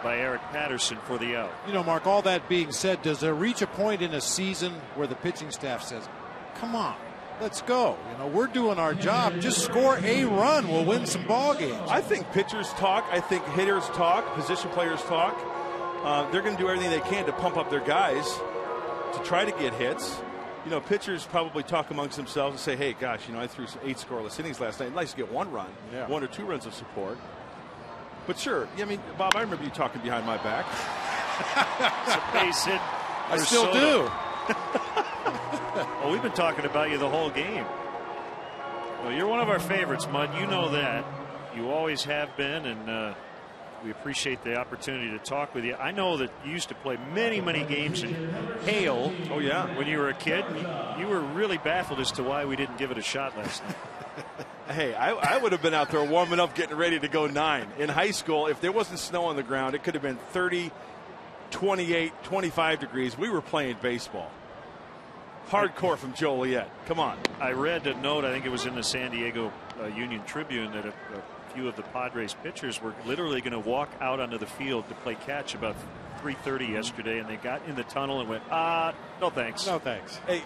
by Eric Patterson for the out. You know, Mark, all that being said, does there reach a point in a season where the pitching staff says, come on, let's go. You know, we're doing our job. Just score a run. We'll win some ball games. I think pitchers talk. I think hitters talk. Position players talk. They're going to do everything they can to pump up their guys to try to get hits. You know, pitchers probably talk amongst themselves and say, hey, gosh, you know, I threw 8 scoreless innings last night. I'd like to get 1 run, 1 or 2 runs of support. But sure, I mean, Bob, I remember you talking behind my back. It's a base hit. I still do. Well, we've been talking about you the whole game. Well, you're one of our favorites, Mud. You know that. You always have been, and we appreciate the opportunity to talk with you. I know that you used to play many, many games in Hale. Oh, yeah. When you were a kid. You were really baffled as to why we didn't give it a shot last night. Hey, I would have been out there warming up, getting ready to go 9. In high school, if there wasn't snow on the ground, it could have been 30, 28, 25 degrees. We were playing baseball. Hardcore from Joliet. Come on. I read a note, I think it was in the San Diego Union Tribune, that a few of the Padres pitchers were literally going to walk out onto the field to play catch about 3:30 yesterday, and they got in the tunnel and went, no thanks. No thanks. Hey,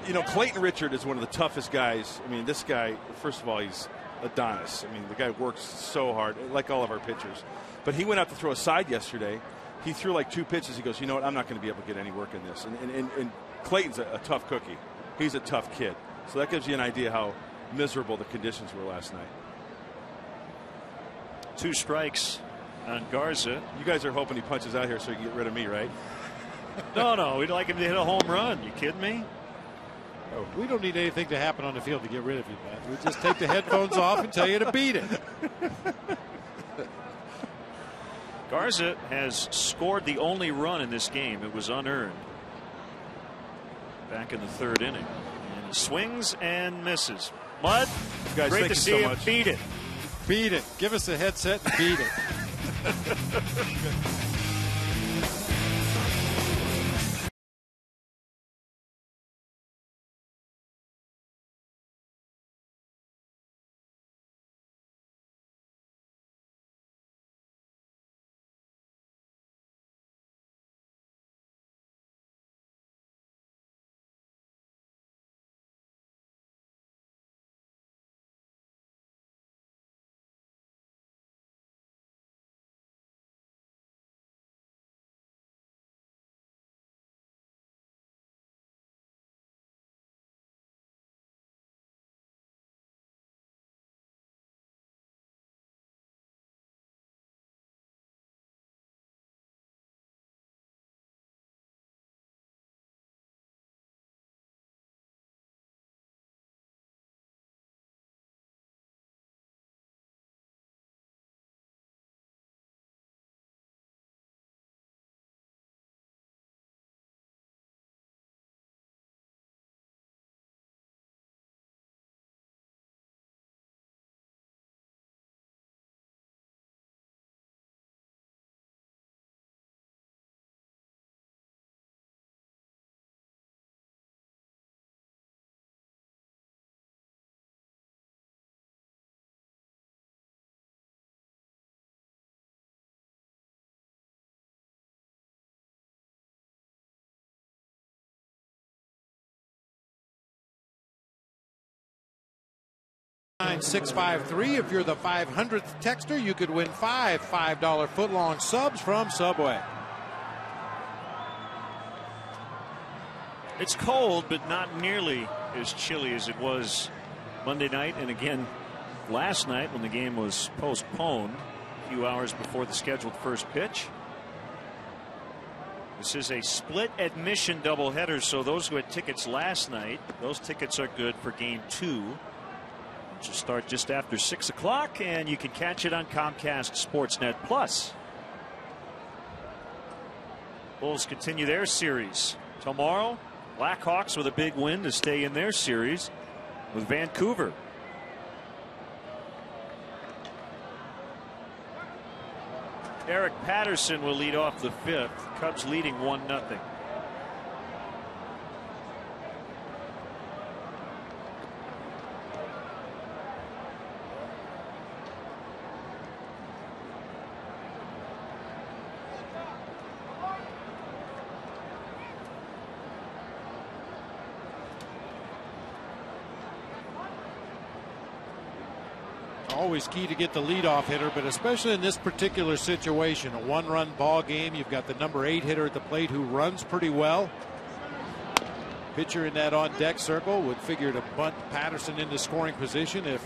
you know, Clayton Richard is one of the toughest guys. I mean, this guy, first of all, he's Adonis. I mean, the guy works so hard, like all of our pitchers. But he went out to throw a side yesterday. He threw like 2 pitches. He goes, you know what, I'm not going to be able to get any work in this. And Clayton's a tough cookie. He's a tough kid. So that gives you an idea how miserable the conditions were last night. 2 strikes on Garza. You guys are hoping he punches out here so he can get rid of me, right? No, we'd like him to hit a home run. You kidding me? Oh, we don't need anything to happen on the field to get rid of you, Matt. We just take the headphones off and tell you to beat it. Garza has scored the only run in this game. It was unearned back in the 3rd inning. And he swings and misses. Mud, guys, great to see him beat it. Beat it. Give us a headset and beat it. $653. If you're the 500th texter, you could win 5 $5 footlong subs from Subway. It's cold, but not nearly as chilly as it was Monday night, and again last night when the game was postponed a few hours before the scheduled first pitch. This is a split admission doubleheader, so those who had tickets last night, those tickets are good for game 2. Which will start just after 6 o'clock, and you can catch it on Comcast Sportsnet Plus. Bulls continue their series tomorrow. Blackhawks with a big win to stay in their series with Vancouver. Eric Patterson will lead off the 5th. Cubs leading 1-0. Always key to get the leadoff hitter, but especially in this particular situation, a 1-run ball game, you've got the number 8 hitter at the plate who runs pretty well. Pitcher in that on deck circle would figure to bunt Patterson into scoring position if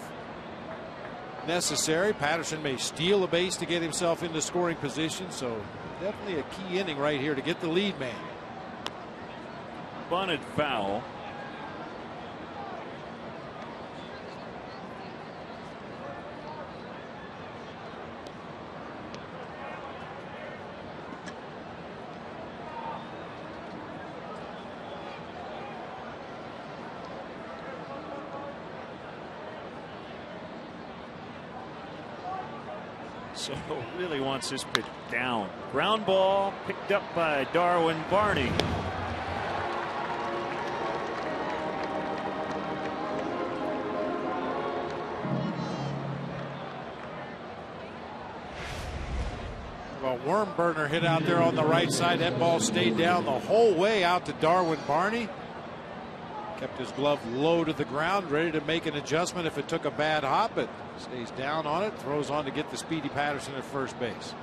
necessary. Patterson may steal a base to get himself into scoring position, so definitely a key inning right here to get the lead man. Bunted foul. So really wants his pitch down. Ground ball picked up by Darwin Barney. Well, worm burner hit out there on the right side. That ball stayed down the whole way out to Darwin Barney. Kept his glove low to the ground, ready to make an adjustment if it took a bad hop, but stays down on it, throws on to get the speedy Patterson at first base.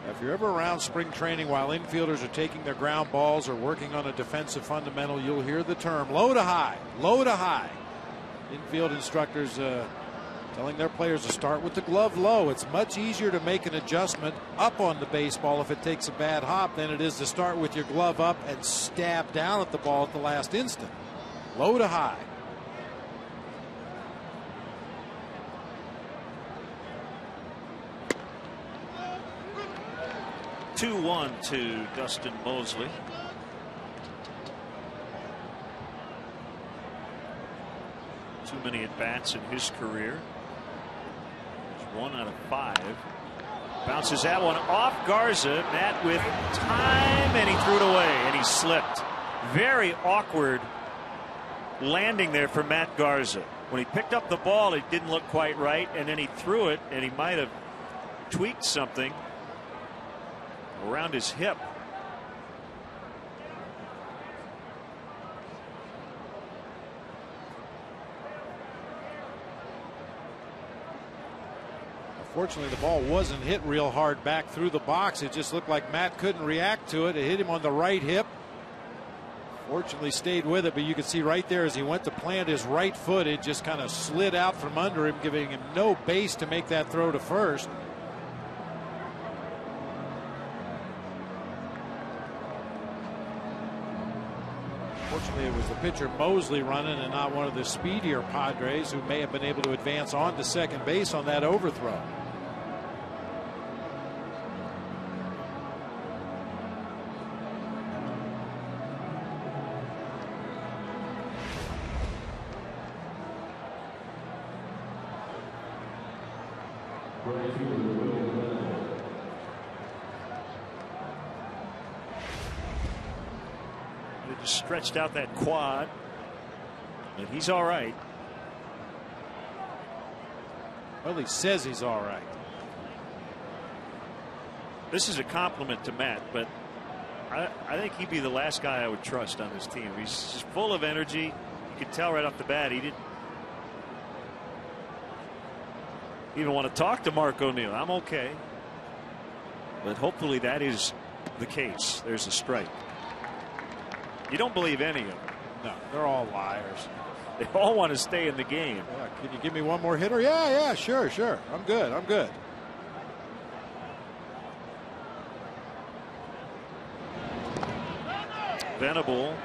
If you're ever around spring training while infielders are taking their ground balls or working on a defensive fundamental, you'll hear the term low to high, low to high. Infield instructors telling their players to start with the glove low. It's much easier to make an adjustment up on the baseball if it takes a bad hop than it is to start with your glove up and stab down at the ball at the last instant. Low to high. 2-1 to Dustin Mosley. Too many at-bats in his career. It's 1 out of 5. Bounces that one off Garza. Matt with time, and he threw it away, and he slipped. Very awkward landing there for Matt Garza. When he picked up the ball, it didn't look quite right, and then he threw it, and he might have tweaked something around his hip. Fortunately, the ball wasn't hit real hard back through the box. It just looked like Matt couldn't react to it. It hit him on the right hip. Fortunately stayed with it, but you can see right there as he went to plant his right foot, it just kind of slid out from under him, giving him no base to make that throw to first. Fortunately, it was the pitcher Mosley running and not one of the speedier Padres who may have been able to advance on to second base on that overthrow. They just stretched out that quad, and he's all right. Well, he says he's all right. This is a compliment to Matt, but I think he'd be the last guy I would trust on this team. He's just full of energy. You could tell right off the bat he didn't even want to talk to Mark O'Neill. I'm okay. But hopefully that is the case. There's a strike. You don't believe any of them. No, they're all liars. They all want to stay in the game. Yeah, can you give me one more hitter? Yeah, sure. I'm good. Venable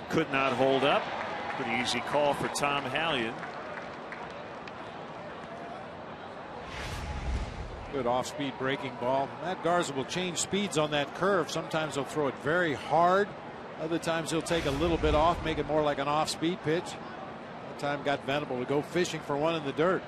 could not hold up. Pretty easy call for Tom Hallion. Good off-speed breaking ball. Matt Garza will change speeds on that curve. Sometimes he'll throw it very hard. Other times he'll take a little bit off, make it more like an off-speed pitch. That time got Venable to go fishing for one in the dirt.